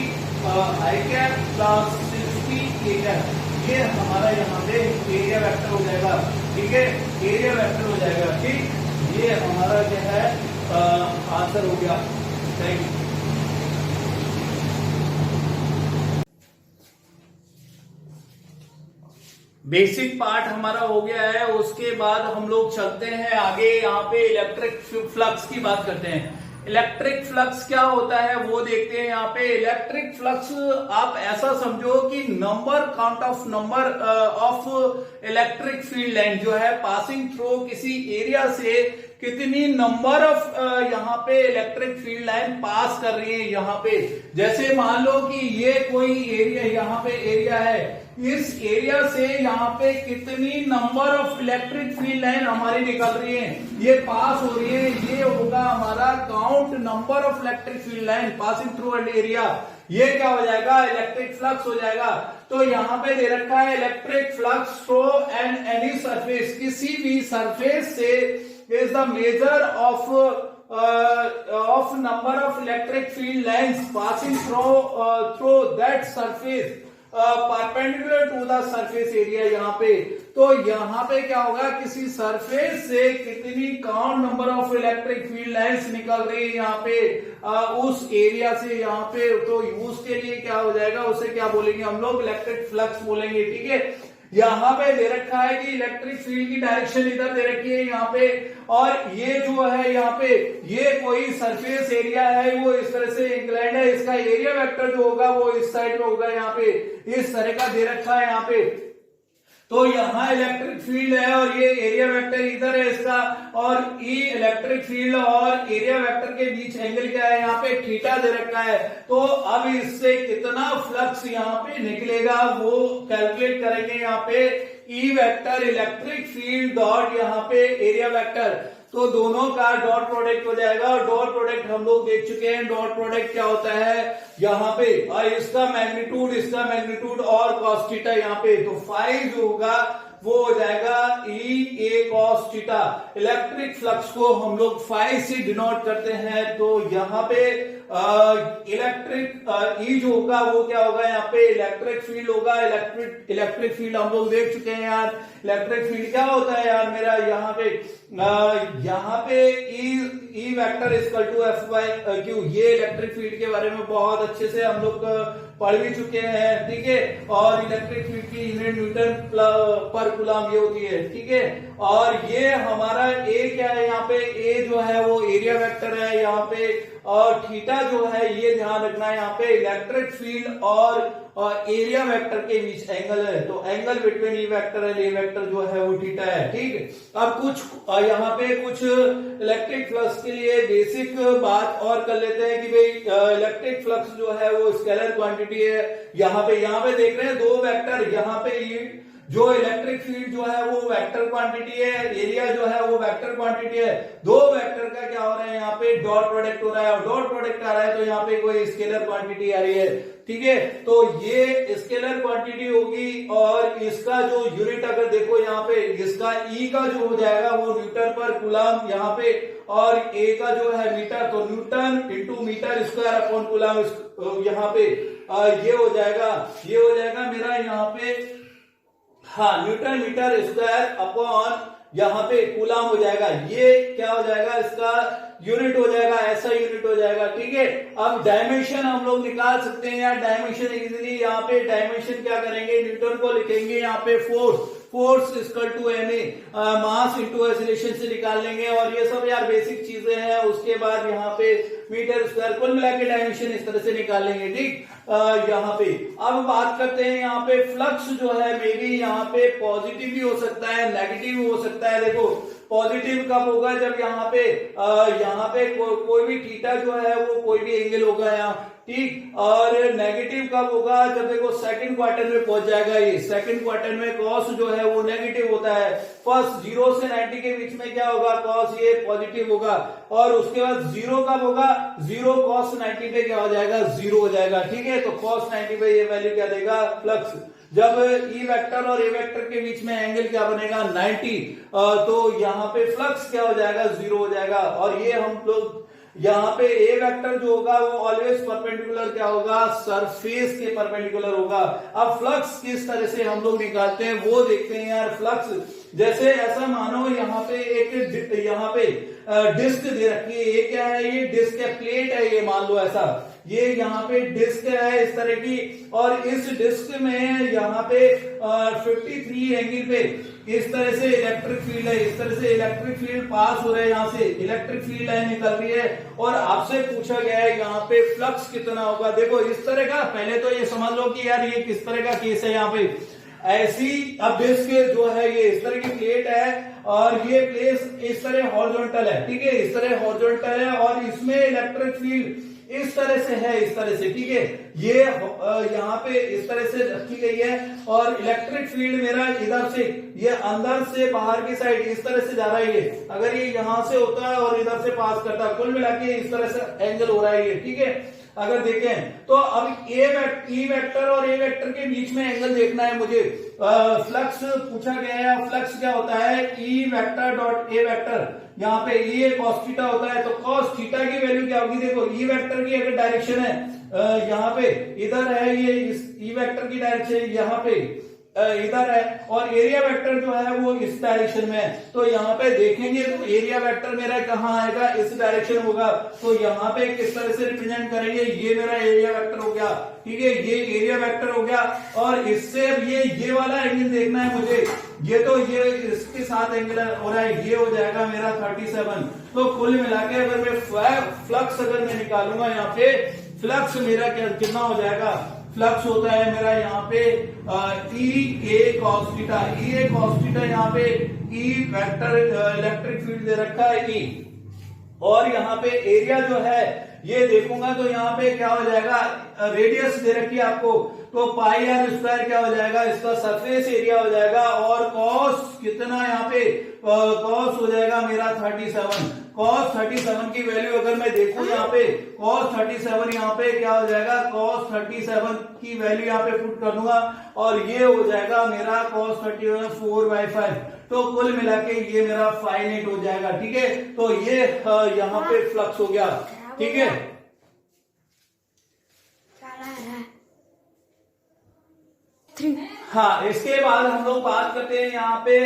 आई कैप प्लस 60 के कैप, ये हमारा यहाँ पे एरिया वेक्टर हो जाएगा, ठीक है एरिया वेक्टर हो जाएगा, ठीक ये हमारा क्या है आंसर हो गया। Thank you. बेसिक पार्ट हमारा हो गया है, उसके बाद हम लोग चलते हैं आगे, यहाँ पे इलेक्ट्रिक फ्लक्स की बात करते हैं। इलेक्ट्रिक फ्लक्स क्या होता है वो देखते हैं। यहाँ पे इलेक्ट्रिक फ्लक्स आप ऐसा समझो कि count of number of electric field line जो है पासिंग थ्रू किसी एरिया से कितनी नंबर ऑफ यहाँ पे इलेक्ट्रिक फील्ड लाइन पास कर रही है। यहाँ पे जैसे मान लो कि ये कोई एरिया, यहाँ पे एरिया है, इस एरिया से यहाँ पे कितनी number of electric field line हमारी निकल रही है, ये पास हो रही है, ये होगा हमारा count number of electric field line passing through an area. ये क्या हो जाएगा, इलेक्ट्रिक फ्लक्स हो जाएगा। तो यहाँ पे दे रखा है electric flux through an any surface, किसी भी सरफेस से is the measure of number of electric field lines passing through that surface perpendicular to the surface area। यहाँ पे तो यहाँ पे क्या होगा, किसी सरफेस से कितनी count number of electric field lines निकल रही है यहाँ पे उस एरिया से यहाँ पे, तो उसके लिए क्या हो जाएगा, उसे क्या बोलेंगे हम लोग, इलेक्ट्रिक फ्लक्स बोलेंगे। ठीक है, यहाँ पे दे रखा है कि इलेक्ट्रिक फील्ड की डायरेक्शन इधर दे रखी है यहाँ पे, और ये जो है यहाँ पे ये कोई सरफेस एरिया है, वो इस तरह से इंक्लाइंड है, इसका एरिया वेक्टर जो होगा वो इस साइड में होगा, यहाँ पे इस तरह का दे रखा है यहाँ पे। तो यहाँ इलेक्ट्रिक फील्ड है और ये एरिया वेक्टर इधर है इसका, और ई इलेक्ट्रिक फील्ड और एरिया वेक्टर के बीच एंगल क्या है, यहाँ पे थीटा दे रखा है। तो अब इससे कितना फ्लक्स यहाँ पे निकलेगा वो कैलकुलेट करेंगे यहाँ पे, E vector electric field dot यहाँ पे एरिया वेक्टर, तो दोनों का डॉट प्रोडक्ट हो जाएगा। और डॉट प्रोडक्ट हम लोग देख चुके हैं, डॉट प्रोडक्ट क्या होता है यहाँ पे, और इसका मैग्नीट्यूड और cos थीटा यहाँ पे, तो फाई जो होगा वो हो जाएगा ई ए कॉस थीटा। इलेक्ट्रिक फ्लक्स को हम लोग फाई से डिनोट करते हैं, तो यहाँ पे इलेक्ट्रिक ई जो होगा वो क्या होगा, यहाँ पे इलेक्ट्रिक फील्ड होगा। इलेक्ट्रिक फील्ड हम लोग देख चुके हैं यार, इलेक्ट्रिक फील्ड क्या होता है यार मेरा, यहाँ पे E vector equal to F by Q, ये इलेक्ट्रिक फील्ड के बारे में बहुत अच्छे से हम लोग पढ़ भी चुके हैं। ठीक है, और इलेक्ट्रिक फील्ड की यूनिट न्यूटन पर कूलम ये होती है। ठीक है, और ये हमारा ए क्या है यहाँ पे, ए जो है वो एरिया वेक्टर है यहाँ पे, और थीटा जो है ये ध्यान रखना है यहाँ पे इलेक्ट्रिक फील्ड और एरिया वेक्टर के बीच एंगल है, तो angle between E vector and A vector जो है वो थीटा है। ठीक, अब कुछ यहाँ पे कुछ इलेक्ट्रिक फ्लक्स के लिए बेसिक बात और कर लेते हैं कि भाई इलेक्ट्रिक फ्लक्स जो है वो स्केलर क्वांटिटी है। यहाँ पे देख रहे हैं दो वेक्टर, यहाँ पे जो इलेक्ट्रिक फील्ड जो है वो वेक्टर क्वांटिटी है, एरिया जो है वो वेक्टर क्वांटिटी है, दो वेक्टर का क्या हो रहा है यहाँ पे डॉट प्रोडक्ट हो रहा है, और डॉट प्रोडक्ट आ रहा है तो यहाँ पे कोई स्केलर क्वांटिटी आ रही है। ठीक है, तो ये स्केलर क्वांटिटी होगी, और इसका जो यूनिट अगर देखो यहाँ पे, इसका ई का जो हो जाएगा वो न्यूटन पर कूलम यहाँ पे, और ए का जो है मीटर, तो newton into metre square upon coulomb यहाँ पे ये हो जाएगा मेरा यहाँ पे, हाँ, न्यूटन मीटर स्क्वायर अपॉन यहाँ पे कूलम हो जाएगा। ये क्या हो जाएगा, इसका यूनिट हो जाएगा, ऐसा यूनिट हो जाएगा। ठीक है, अब डायमेंशन हम लोग निकाल सकते हैं यार, डायमेंशन इजीली यहाँ पे डायमेंशन क्या करेंगे, न्यूटन को लिखेंगे यहाँ पे force equal to M A, mass into acceleration से निकाल लेंगे, और ये सब यार बेसिक चीजें हैं। उसके बाद यहाँ पे मीटर स्क्वायर कुल मिला के डायमेंशन इस तरह से निकाल लेंगे। ठीक, यहाँ पे अब बात करते हैं यहाँ पे फ्लक्स जो है मे बी यहाँ पे पॉजिटिव भी हो सकता है, नेगेटिव भी हो सकता है। देखो पॉजिटिव कब होगा, जब यहाँ पे कोई भी थीटा जो है वो कोई भी एंगल होगा यहाँ। ठीक, और नेगेटिव कब होगा, जब देखो सेकंड क्वार्टर में पहुंच जाएगा, ये सेकंड क्वार्टर में कॉस जो है वो नेगेटिव होता है। फर्स्ट 0 से 90 के बीच में क्या होगा, कॉस ये पॉजिटिव होगा, और उसके बाद 0 कब होगा, 0 कॉस 90 पे क्या हो जाएगा, 0 हो जाएगा। ठीक है, तो कॉस 90 पे ये वैल्यू क्या देगा, फ्लक्स। जब ई वेक्टर और ए वेक्टर के बीच में एंगल क्या बनेगा, 90, तो यहाँ पे फ्लक्स क्या हो जाएगा, 0 हो जाएगा। और ये हम लोग यहाँ पे ए वेक्टर जो होगा वो ऑलवेज परपेंडिकुलर क्या होगा, सरफेस के परपेंडिकुलर होगा। अब फ्लक्स किस तरह से हम लोग निकालते हैं वो देखते हैं यार। फ्लक्स जैसे ऐसा मानो यहाँ पे डिस्क दे रखी है, ये क्या है, ये डिस्क है, प्लेट है, ये मान लो ऐसा, ये यहाँ पे डिस्क है इस तरह की, और इस डिस्क में यहाँ पे 53 एंगल पे इस तरह से इलेक्ट्रिक फील्ड है, इस तरह से इलेक्ट्रिक फील्ड पास हो रहा है, यहाँ से इलेक्ट्रिक फील्ड लाइन निकल रही है, और आपसे पूछा गया है यहाँ पे फ्लक्स कितना होगा। देखो इस तरह का, पहले तो ये समझ लो कि यार ये किस तरह का केस है यहाँ पे, ऐसी अब डिस्क जो है ये इस तरह की प्लेट है, और ये प्लेस इस तरह हॉरिजॉन्टल है। ठीक है, इस तरह हॉरिजॉन्टल है, और इसमें इलेक्ट्रिक फील्ड इस तरह से है, इस तरह से, ठीक है। ये यहाँ पे इस तरह से रखी गई है और इलेक्ट्रिक फील्ड मेरा इधर से, ये अंदर से बाहर की साइड इस तरह से जा रहा है। ये अगर ये यहां से होता है और इधर से पास करता है, कुल मिला के इस तरह से एंगल हो रहा है ये, ठीक है। अगर देखें तो अब ई वेक्टर और ए वेक्टर के बीच में एंगल देखना है मुझे। फ्लक्स पूछा गया है, फ्लक्स क्या होता है, E vector dot A vector, यहाँ पे ये कॉस थीटा होता है, तो कॉस थीटा की वैल्यू क्या होगी, देखो ई वेक्टर की अगर डायरेक्शन है यहाँ पे इधर है, ये इस ई वेक्टर की डायरेक्शन यहाँ पे इधर है और एरिया वेक्टर जो है वो इस डायरेक्शन में है, तो यहाँ पे देखेंगे तो एरिया वेक्टर मेरा कहाँ आएगा, इस डायरेक्शन होगा। तो यहाँ पे किस तरह से रिप्रेजेंट करेंगे, ये मेरा एरिया वेक्टर हो गया, ठीक है, ये एरिया वेक्टर हो गया। और इससे अब ये वाला एंगल देखना है मुझे, ये तो ये इसके साथ एंगल हो रहा है, ये हो जाएगा मेरा 37। तो कुल मिला के अगर मैं फ्लक्स अगर मैं निकालूंगा यहाँ पे, फ्लक्स मेरा कितना हो जाएगा, फ्लक्स होता है मेरा यहाँ पे ई ए कॉस थीटा, ई ए कॉस थीटा, यहाँ पे ई वेक्टर इलेक्ट्रिक फील्ड दे रखा है ई, और यहाँ पे एरिया जो है ये देखूंगा तो यहाँ पे क्या हो जाएगा, रेडियस दे रखी है आपको, तो पाई आर स्क्वायर क्या हो जाएगा, इसका सरफेस एरिया हो जाएगा, और कॉस कितना यहाँ पे कॉस हो जाएगा मेरा 37। कॉस 37 की वैल्यू अगर मैं देखूं यहाँ पे, कॉस 37 यहाँ पे क्या हो जाएगा, कॉस 37 की वैल्यू यहाँ पे पुट कर दूंगा और ये हो जाएगा मेरा कॉस 37 4/5। तो कुल मिला के ये मेरा फाइनाइट हो जाएगा, ठीक है। तो ये यहाँ पे फ्लक्स हो गया, ठीक है। हाँ, इसके बाद हम लोग बात करते हैं यहाँ पे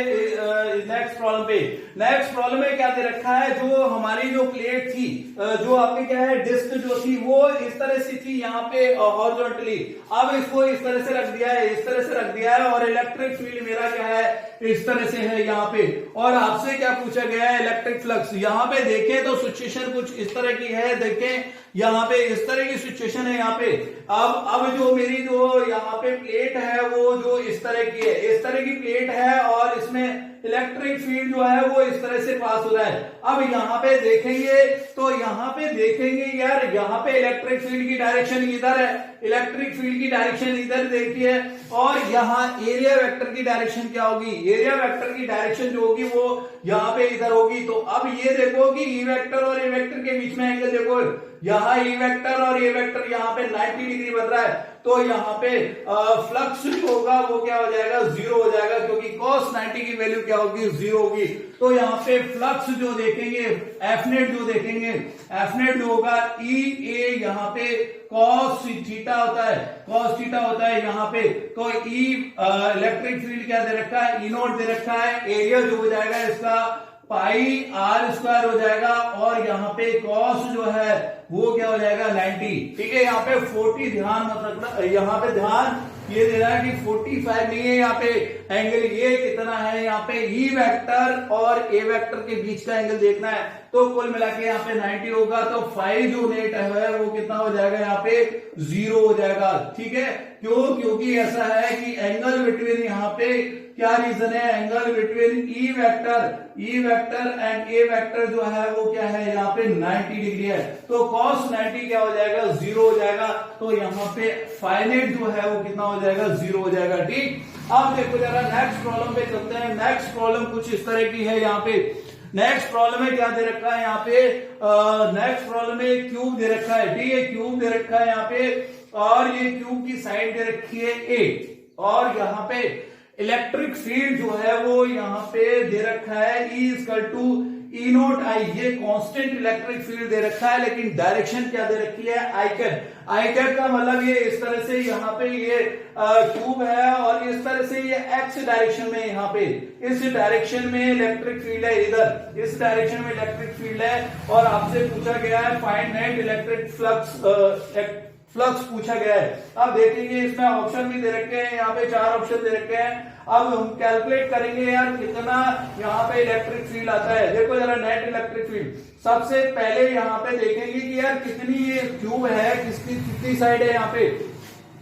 नेक्स्ट प्रॉब्लम पे। नेक्स्ट प्रॉब्लम में क्या दे रखा है, जो हमारी जो प्लेट थी, जो आपके क्या है डिस्क जो थी वो इस तरह से थी यहाँ पे हॉरिजॉन्टली, अब इसको इस तरह से रख दिया है, इस तरह से रख दिया है, और इलेक्ट्रिक फील्ड मेरा क्या है इस तरह से है यहाँ पे। और आपसे क्या पूछा गया है, इलेक्ट्रिक फ्लक्स। यहाँ पे देखें तो सिचुएशन कुछ इस तरह की है, देखें यहाँ पे इस तरह की सिचुएशन है यहाँ पे। अब जो मेरी जो यहाँ पे प्लेट है वो जो इस तरह की है, इस तरह की प्लेट है और इसमें इलेक्ट्रिक फील्ड जो है वो इस तरह से पास हो रहा है। अब यहाँ पे देखेंगे तो यहाँ पे देखेंगे यार, यहाँ पे इलेक्ट्रिक फील्ड की डायरेक्शन इधर है, इलेक्ट्रिक फील्ड की डायरेक्शन इधर देखिए, और यहाँ एरिया वेक्टर की डायरेक्शन क्या होगी, एरिया वेक्टर की डायरेक्शन जो होगी वो यहाँ पे इधर होगी। तो अब ये देखो कि ई वेक्टर और ए वेक्टर के बीच में एंगल देखो, यहाँ ई वेक्टर और ए वेक्टर यहाँ पे 90 डिग्री बन रहा है, तो यहाँ पे फ्लक्स जो होगा वो क्या हो जाएगा, 0 हो जाएगा, क्योंकि cos 90 की वैल्यू क्या होगी, 0 होगी। तो यहाँ पे फ्लक्स जो देखेंगे, एफ नेट जो देखेंगे, एफ नेट जो होगा ई ए यहाँ पे cos थीटा होता है, cos थीटा होता है यहाँ पे। तो ई इलेक्ट्रिक फील्ड क्या दे रखा है, ई नोट दे रखा है, एरिया जो हो जाएगा इसका पाई आर स्क्वायर हो जाएगा, और यहाँ पे कॉस जो है वो क्या हो जाएगा 90, ठीक है। यहाँ पे 40 ध्यान मत रखना, यहाँ पे ध्यान ये दे रहा है कि 45 नहीं है यहाँ पे एंगल, ये कितना है यहाँ पे ई वेक्टर और ए वेक्टर के बीच का एंगल देखना है। तो कुल मिला के यहाँ पे 90 होगा, तो 5 जो नेट है वो कितना हो जाएगा यहाँ पे 0 हो जाएगा, ठीक है। क्यों, क्योंकि ऐसा है कि एंगल बिटवीन यहाँ पे क्या रीजन है, angle between E vector and A vector जो है वो क्या है यहाँ पे 90 डिग्री है, तो cos 90 क्या हो जाएगा 0 हो जाएगा। तो यहाँ पे फाइनाइट जो है वो कितना हो जाएगा 0 हो जाएगा, ठीक। अब देखो जरा नेक्स्ट प्रॉब्लम पे चलते हैं। नेक्स्ट प्रॉब्लम कुछ इस तरह की है यहाँ पे। नेक्स्ट प्रॉब्लम में क्या दे रखा है यहाँ पे, नेक्स्ट प्रॉब्लम में क्यूब दे रखा है, ठीक है, क्यूब दे रखा है यहाँ पे, और ये क्यूब की साइड दे रखी है ए, और यहाँ पे इलेक्ट्रिक फील्ड जो है वो यहाँ पे दे रखा है E = E नोट आई, ये कांस्टेंट इलेक्ट्रिक फील्ड दे रखा है, लेकिन डायरेक्शन क्या दे रखी है आई कैप। आई कैप का मतलब ये इस तरह से यहाँ पे ये क्यूब है, और इस तरह से ये एक्स डायरेक्शन में, यहाँ पे इस डायरेक्शन में इलेक्ट्रिक फील्ड है, इधर इस डायरेक्शन में इलेक्ट्रिक फील्ड है, और आपसे पूछा गया है फाइंड नेट इलेक्ट्रिक फ्लक्स पूछा गया है। अब देखेंगे इसमें ऑप्शन भी दे रखे हैं, यहाँ पे 4 ऑप्शन दे रखे हैं। अब हम कैलकुलेट करेंगे यार कितना यहाँ पे इलेक्ट्रिक फील्ड आता है। देखो जरा नेट इलेक्ट्रिक फील्ड, सबसे पहले यहाँ पे देखेंगे कि यार कितनी ये क्यूब है, कितनी साइड है, यहाँ पे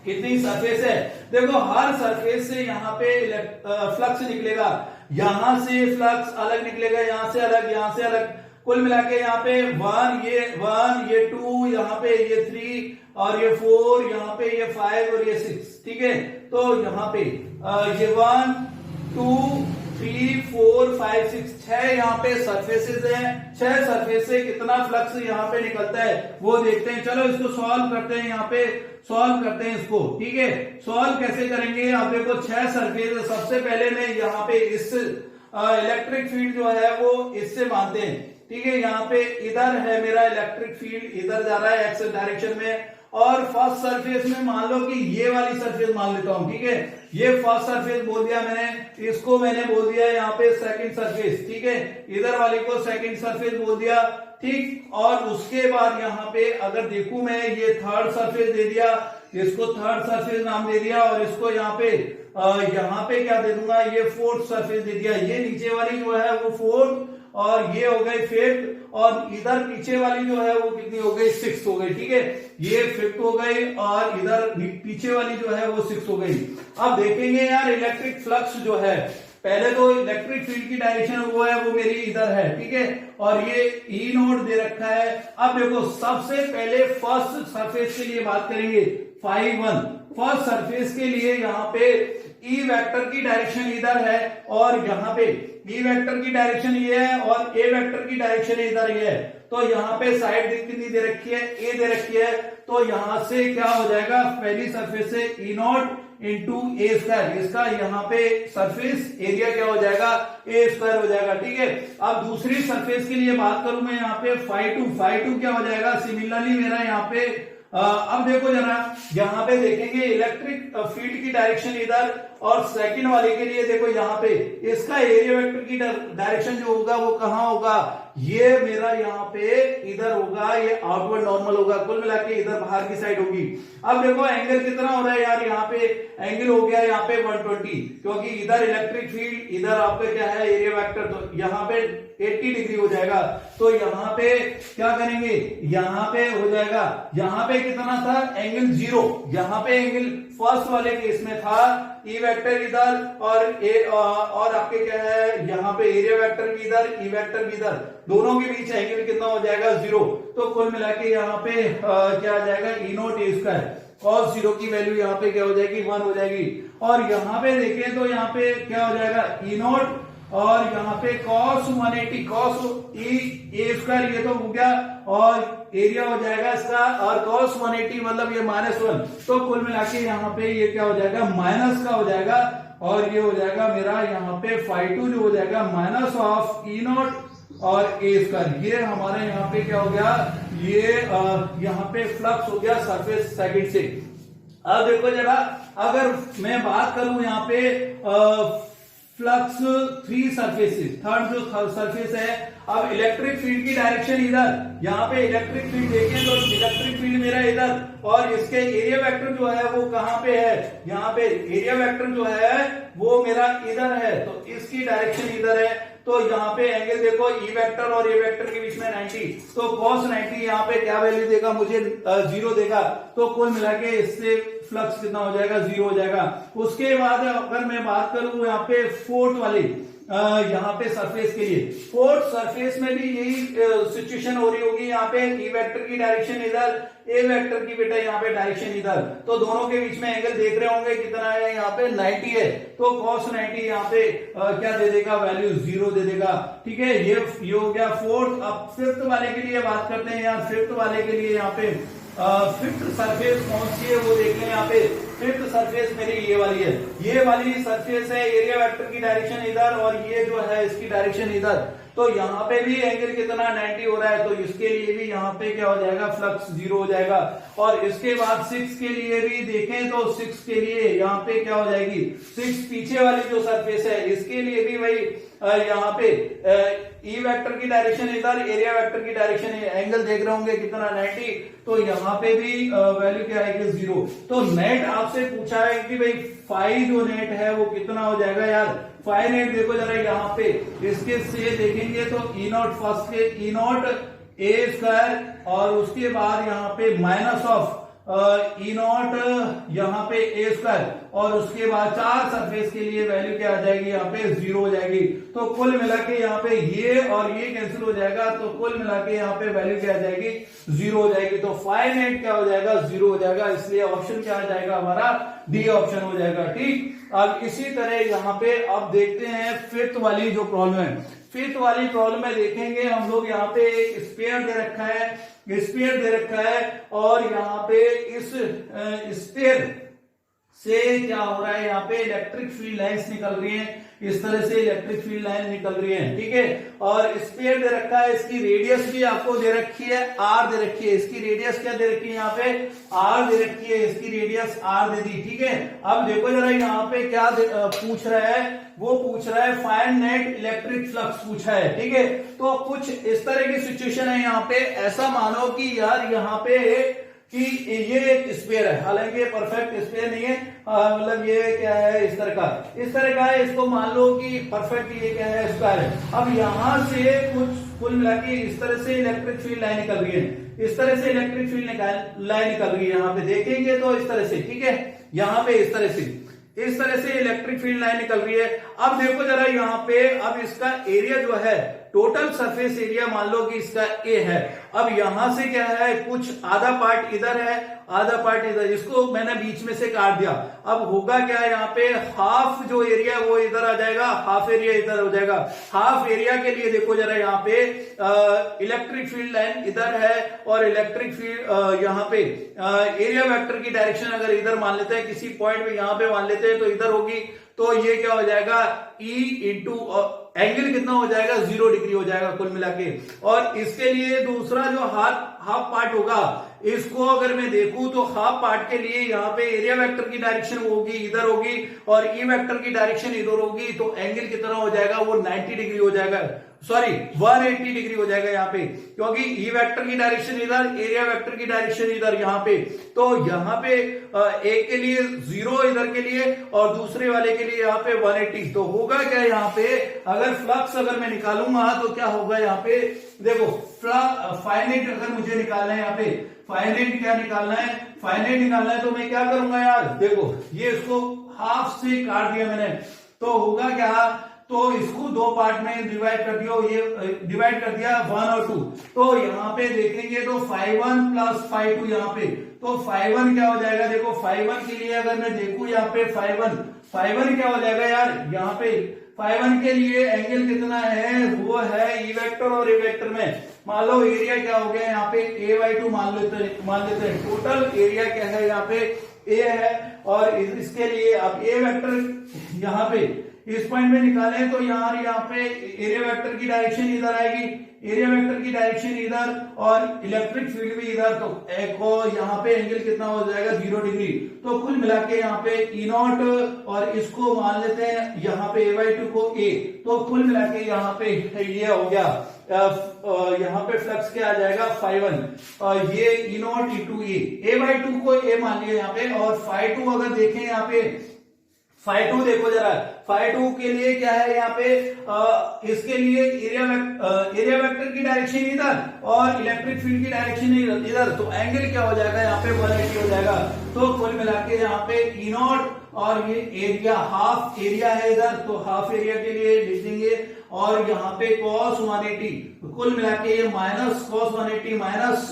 कितनी सरफेस है। देखो हर सरफेस से यहाँ पे फ्लक्स निकलेगा, यहां से फ्लक्स अलग निकलेगा, यहां से अलग, यहां से अलग, कुल मिला के यहाँ पे 1 ये 2, यहाँ पे ये 3 और ये 4, यहाँ पे ये 5 और ये 6, ठीक है। तो यहाँ पे ये 1 2 3 4 5 6 6 यहाँ पे सरफेसेस हैं। 6 सरफेस से कितना फ्लक्स यहाँ पे निकलता है वो देखते हैं। चलो इसको सॉल्व करते हैं, यहाँ पे सॉल्व करते हैं इसको, ठीक है। सॉल्व कैसे करेंगे, आप देखो 6 सरफेस, सबसे पहले मैं यहाँ पे इस इलेक्ट्रिक फील्ड जो है वो इससे मानते हैं, ठीक है। यहाँ पे इधर है मेरा इलेक्ट्रिक फील्ड, इधर जा रहा है एक्स डायरेक्शन में, और फर्स्ट सरफेस में मान लो कि ये वाली सरफेस मान लेता हूं, ठीक है। ये फर्स्ट सरफेस बोल दिया मैंने, इसको मैंने बोल दिया यहाँ पे सेकंड सरफेस, ठीक है। इधर वाली को सेकंड सरफेस बोल दिया, ठीक। और उसके बाद यहाँ पे अगर देखूं मैं, ये थर्ड सरफेस दे दिया, इसको थर्ड सरफेस नाम दे दिया, और इसको यहाँ पे क्या दे दूंगा, ये फोर्थ सरफेस दे दिया। ये नीचे वाली जो है वो फोर्थ, और ये हो गई फिफ्थ, और इधर पीछे वाली जो है वो कितनी हो गई, 6 हो गई, ठीक है। ये फिफ्थ हो गई, और इधर पीछे वाली जो है वो 6 हो गई। अब देखेंगे यार इलेक्ट्रिक फ्लक्स जो है, पहले तो इलेक्ट्रिक फील्ड की डायरेक्शन वो है वो मेरी इधर है, ठीक है, और ये ई नोट दे रखा है। अब देखो सबसे पहले फर्स्ट सरफेस के लिए बात करेंगे, फाई 1 फर्स्ट सरफेस के लिए यहाँ पे ई वेक्टर की डायरेक्शन इधर है, और यहाँ पे ई वेक्टर की डायरेक्शन ये है, और ए वेक्टर की डायरेक्शन इधर ये है। तो यहाँ पे साइड कितनी दे रखी है, ए दे रखी है। तो यहां से क्या हो जाएगा, पहली सरफेस से ई नॉट इंटू ए स्क्वायर, इसका यहाँ पे सरफेस एरिया क्या हो जाएगा, ए स्क्वायर हो जाएगा, ठीक है। अब दूसरी सरफेस के लिए बात करूं मैं, यहाँ पे फाई टू क्या हो जाएगा, सिमिलरली मेरा यहाँ पे अब देखो जरा, यहाँ पे देखेंगे इलेक्ट्रिक फील्ड की डायरेक्शन इधर, और सेकंड वाले के लिए देखो यहाँ पे इसका एरिया वेक्टर की डायरेक्शन जो होगा वो कहाँ होगा, ये मेरा यहाँ पे इधर होगा, ये आउटवर्ड नॉर्मल होगा, कुल मिला के इधर बाहर की साइड होगी। अब देखो एंगल कितना हो रहा है यार, यहाँ पे एंगल हो गया यहाँ पे 120, क्योंकि इधर इलेक्ट्रिक फील्ड, इधर आपका क्या है एरिया वेक्टर, तो यहाँ पे 80 डिग्री हो जाएगा। तो यहाँ पे क्या करेंगे, यहाँ पे हो जाएगा, यहाँ पे कितना था एंगल 0, यहाँ पे एंगल फर्स्ट वाले केस में था ई वेक्टर इधर, और आपके क्या है यहाँ पे एरिया वेक्टर भी इधर, ई वेक्टर भी इधर, दोनों के बीच एंगल कितना हो जाएगा 0। तो कुल मिला के यहाँ पे क्या आ जाएगा, ई नोट ए स्क्वायर, cos 0 की वैल्यू यहाँ पे क्या हो जाएगी, 1 हो जाएगी। और यहाँ पे देखें तो यहाँ पे क्या हो जाएगा, ई नोट, और यहाँ पे cos 180, cos ए स्क्वायर ये तो हो गया, और एरिया हो जाएगा इसका, और cos 180 मतलब ये -1, तो कुल मिला के यहाँ पे ये क्या हो जाएगा, माइनस का हो जाएगा, और ये हो जाएगा मेरा यहाँ पे फाई 2 जो हो जाएगा माइनस ऑफ ई नोट और ए स्क्वायर। ये हमारे यहाँ पे क्या हो गया, ये यहाँ पे फ्लक्स हो गया सरफेस सेकंड से। अब देखो जरा, अगर मैं बात करूं यहाँ पे फ्लक्स 3 सरफेसेस, थर्ड जो सरफेस है, अब इलेक्ट्रिक फील्ड की डायरेक्शन इधर, यहाँ पे इलेक्ट्रिक फील्ड देखें तो इलेक्ट्रिक फील्ड मेरा इधर, और इसके एरिया वेक्टर जो है वो कहाँ पे है, यहाँ पे एरिया वेक्टर जो है वो मेरा इधर है, तो इसकी डायरेक्शन इधर है। तो यहाँ पे एंगल देखो ई वेक्टर और ए वेक्टर के बीच में 90, तो cos 90 यहाँ पे क्या वैल्यू देगा मुझे, 0 देगा। तो कुल मिला के इससे फ्लक्स कितना हो जाएगा, 0 हो जाएगा। उसके बाद अगर मैं बात करूं यहाँ पे फोर्थ वाले यहाँ पे सरफेस के लिए, फोर्थ सरफेस में भी यही सिचुएशन हो रही होगी, यहाँ पे ई वेक्टर की डायरेक्शन इधर, ए वेक्टर की बेटा यहाँ पे डायरेक्शन इधर, तो दोनों के बीच में एंगल देख रहे होंगे कितना है, यहाँ पे 90 है, तो cos 90 यहाँ पे क्या दे देगा, वैल्यू 0 दे देगा, ठीक है। ये हो गया फोर्थ। अब फिफ्थ वाले के लिए बात करते हैं यार, फिफ्थ वाले के लिए यहाँ पे फिफ्थ सरफेस कौन सी है वो देख लें। यहाँ पे फिफ्थ सरफेस मेरी ये वाली है, ये वाली सरफेस है, एरिया वेक्टर की डायरेक्शन इधर, और ये जो है इसकी डायरेक्शन इधर, तो यहाँ पे भी एंगल कितना 90 हो रहा है, तो इसके लिए भी यहाँ पे क्या हो जाएगा, फ्लक्स 0 हो जाएगा। और इसके बाद 6 के लिए भी देखें तो 6 के लिए यहाँ पे क्या हो जाएगी, 6 पीछे वाली जो सरफेस है इसके लिए भी वही यहाँ पे ई वेक्टर की डायरेक्शन इधर, एरिया वेक्टर की डायरेक्शन, एंगल देख रहे होंगे कितना 90, तो यहाँ पे भी वैल्यू क्या है, 0। तो नेट आपसे पूछा है कि भाई फाई जो नेट है वो कितना हो जाएगा यार, फाई नेट देखो जरा यहाँ पे इसके से देखेंगे तो ई नॉट फर्स्ट के ई नॉट ए स्क्वायर, और उसके बाद यहाँ पे माइनस ऑफ ई नॉट यहाँ पे ए स्क्वायर और उसके बाद 4 सरफेस के लिए वैल्यू क्या आ जाएगी, यहाँ पे 0 हो जाएगी। तो कुल मिला के यहाँ पे ये और ये कैंसिल हो जाएगा, तो कुल मिला के यहाँ पे वैल्यू क्या आ जाएगी, 0 हो जाएगी। तो फाइनाइट क्या हो जाएगा, 0 हो जाएगा। इसलिए ऑप्शन क्या आ जाएगा हमारा, डी ऑप्शन हो जाएगा। ठीक, अब इसी तरह यहाँ पे अब देखते हैं फिफ्थ वाली जो प्रॉब्लम है। फिफ्थ वाली प्रॉब्लम में देखेंगे हम लोग, यहाँ पे एक स्पेयर दे रखा है, स्पेयर दे रखा है और यहाँ पे इस स्पेयर से क्या हो रहा है, यहाँ पे इलेक्ट्रिक फील्ड लाइंस निकल रही हैं, इस तरह से इलेक्ट्रिक फील्ड लाइन निकल रही है। ठीक है, और स्पेयर दे रखा है, इसकी रेडियस भी आपको दे रखी है, आर दे रखी है। इसकी रेडियस क्या दे रखी है, यहाँ पे आर दे रखी है, इसकी रेडियस आर दे दी। ठीक है, अब देखो जरा यहाँ पे क्या पूछ रहा है, वो पूछ रहा है फाइंड नेट इलेक्ट्रिक फ्लक्स पूछा है। ठीक है, तो कुछ इस तरह की सिचुएशन है यहाँ पे। ऐसा मानो कि यार यहाँ पे कि ये एक स्पेयर है, हालांकि ये परफेक्ट स्पेयर नहीं है, मतलब ये क्या है, इस तरह का है। इसको मान लो कि परफेक्ट ये क्या है, स्क्वायर है। अब यहां से कुछ कुल मिला के इस तरह से इलेक्ट्रिक फील्ड लाइन निकल रही है, इस तरह से इलेक्ट्रिक फील्ड लाइन निकल रही है। यहाँ पे देखेंगे तो इस तरह से, ठीक है, यहाँ पे इस तरह से इलेक्ट्रिक फील्ड लाइन निकल रही है। अब देखो जरा यहाँ पे, अब इसका एरिया जो है, टोटल सरफेस एरिया मान लो कि इसका ए है। अब यहां से क्या है, कुछ आधा पार्ट इधर है, आधा पार्ट इधर, इसको मैंने बीच में से काट दिया। अब होगा क्या है, यहाँ पे हाफ जो एरिया वो इधर आ जाएगा, हाफ एरिया इधर हो जाएगा। हाफ एरिया के लिए देखो जरा, यहाँ पे इलेक्ट्रिक फील्ड लाइन इधर है और इलेक्ट्रिक फील्ड यहाँ पे एरिया वेक्टर की डायरेक्शन अगर इधर मान लेते हैं, किसी पॉइंट पे यहाँ पे मान लेते हैं तो इधर होगी। तो ये क्या हो जाएगा, E इंटू एंगल कितना हो जाएगा, 0 डिग्री हो जाएगा कुल मिला के। और इसके लिए दूसरा जो हाफ पार्ट होगा, इसको अगर मैं देखूं तो हाफ पार्ट के लिए यहाँ पे एरिया वेक्टर की डायरेक्शन होगी, इधर होगी, और ई वेक्टर की डायरेक्शन इधर होगी। तो एंगल कितना हो जाएगा, वो 90 डिग्री हो जाएगा, सॉरी 180 डिग्री हो जाएगा यहाँ पे, क्योंकि ई वेक्टर की डायरेक्शन इधर, एरिया वेक्टर की डायरेक्शन इधर यहाँ पे। तो यहाँ पे एक के लिए 0 इधर के लिए और दूसरे वाले के लिए यहाँ पे 180। तो होगा क्या यहाँ पे, अगर फ्लक्स अगर मैं निकालूंगा तो क्या होगा यहाँ पे, देखो फाइनाइट अगर मुझे निकालना है, यहाँ पे फाइनाइट क्या निकालना है, फाइनाइट निकालना है तो मैं क्या करूंगा यार, देखो ये इसको हाफ से काट दिया मैंने, तो होगा क्या, तो इसको 2 पार्ट में डिवाइड कर दिया, ये डिवाइड कर दिया 1 और 2। तो यहाँ पे देखेंगे तो 5-1 प्लस 5-2 यहाँ पे, तो 5-1 क्या हो जाएगा, देखो 5-1 के लिए अगर मैं देखूं यहाँ पे 5-1 क्या हो जाएगा यार, यहाँ पे 5-1 के लिए एंगल कितना है, वो है ई वेक्टर और ए वेक्टर में। मान लो एरिया क्या हो गया यहाँ पे a/2 मान लेते हैं। टोटल एरिया क्या है यहाँ पे, a है, और इसके लिए अब ए वेक्टर यहाँ पे इस पॉइंट में निकालें तो यहाँ पे एरिया वेक्टर की डायरेक्शन इधर आएगी, एरिया वेक्टर की डायरेक्शन इधर और इलेक्ट्रिक फील्ड भी इधर। तो एक यहाँ पे एंगल कितना हो जाएगा, 0 डिग्री। तो कुल मिला के यहाँ पे ई नॉट और इसको मान लेते हैं यहाँ पे a/2 को a, तो कुल मिला के यहाँ पे ये हो गया, यहाँ पे फ्लक्स क्या आ जाएगा 5-1, और ये ई नॉट इंटू a/2 को a मान लिया यहाँ पे। और 5-2 अगर देखें यहाँ पे, 5-2 देखो जरा, 5-2 के लिए क्या है यहाँ पे, इसके लिए एरिया वेक्टर की डायरेक्शन इधर और इलेक्ट्रिक फील्ड की डायरेक्शन इधर। तो एंगल क्या हो जाएगा यहाँ पे, 180 हो जाएगा। तो कुल मिला के यहाँ पे ई नॉट और ये एरिया, हाफ एरिया है इधर, तो हाफ एरिया के लिए लिख देंगे, और यहाँ पे cos 180, कुल मिला के ये माइनस cos 180 माइनस,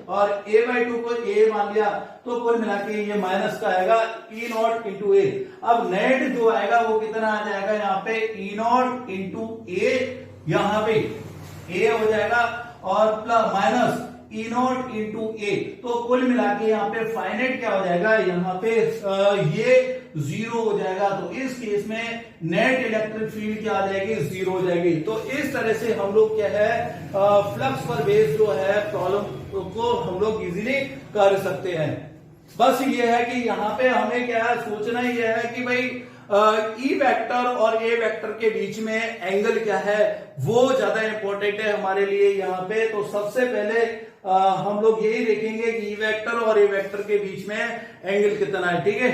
और a/2 को a मान लिया, तो कुल मिला के ये माइनस का आएगा ई नॉट इंटू ए। अब नेट जो आएगा वो कितना आ जाएगा यहाँ पे, ई नॉट इंटू ए, यहाँ पे a हो जाएगा और plus minus E naught into A. तो कुल मिला के यहाँ पे फाइनाइट क्या हो जाएगा, यहाँ पे ये 0 हो जाएगा। तो इस केस में नेट इलेक्ट्रिक फील्ड क्या आ जाएगी, 0 हो जाएगी। तो इस तरह से हम लोग क्या है, फ्लक्स पर बेस जो है प्रॉब्लम को हम लोग इजीली कर सकते हैं। बस ये है कि यहाँ पे हमें क्या है, सोचना ये है कि भाई ई वेक्टर और ए वेक्टर के बीच में एंगल क्या है, वो ज्यादा इंपॉर्टेंट है हमारे लिए यहाँ पे। तो सबसे पहले हम लोग यही देखेंगे कि ई वेक्टर और ए वेक्टर के बीच में एंगल कितना है, ठीक है।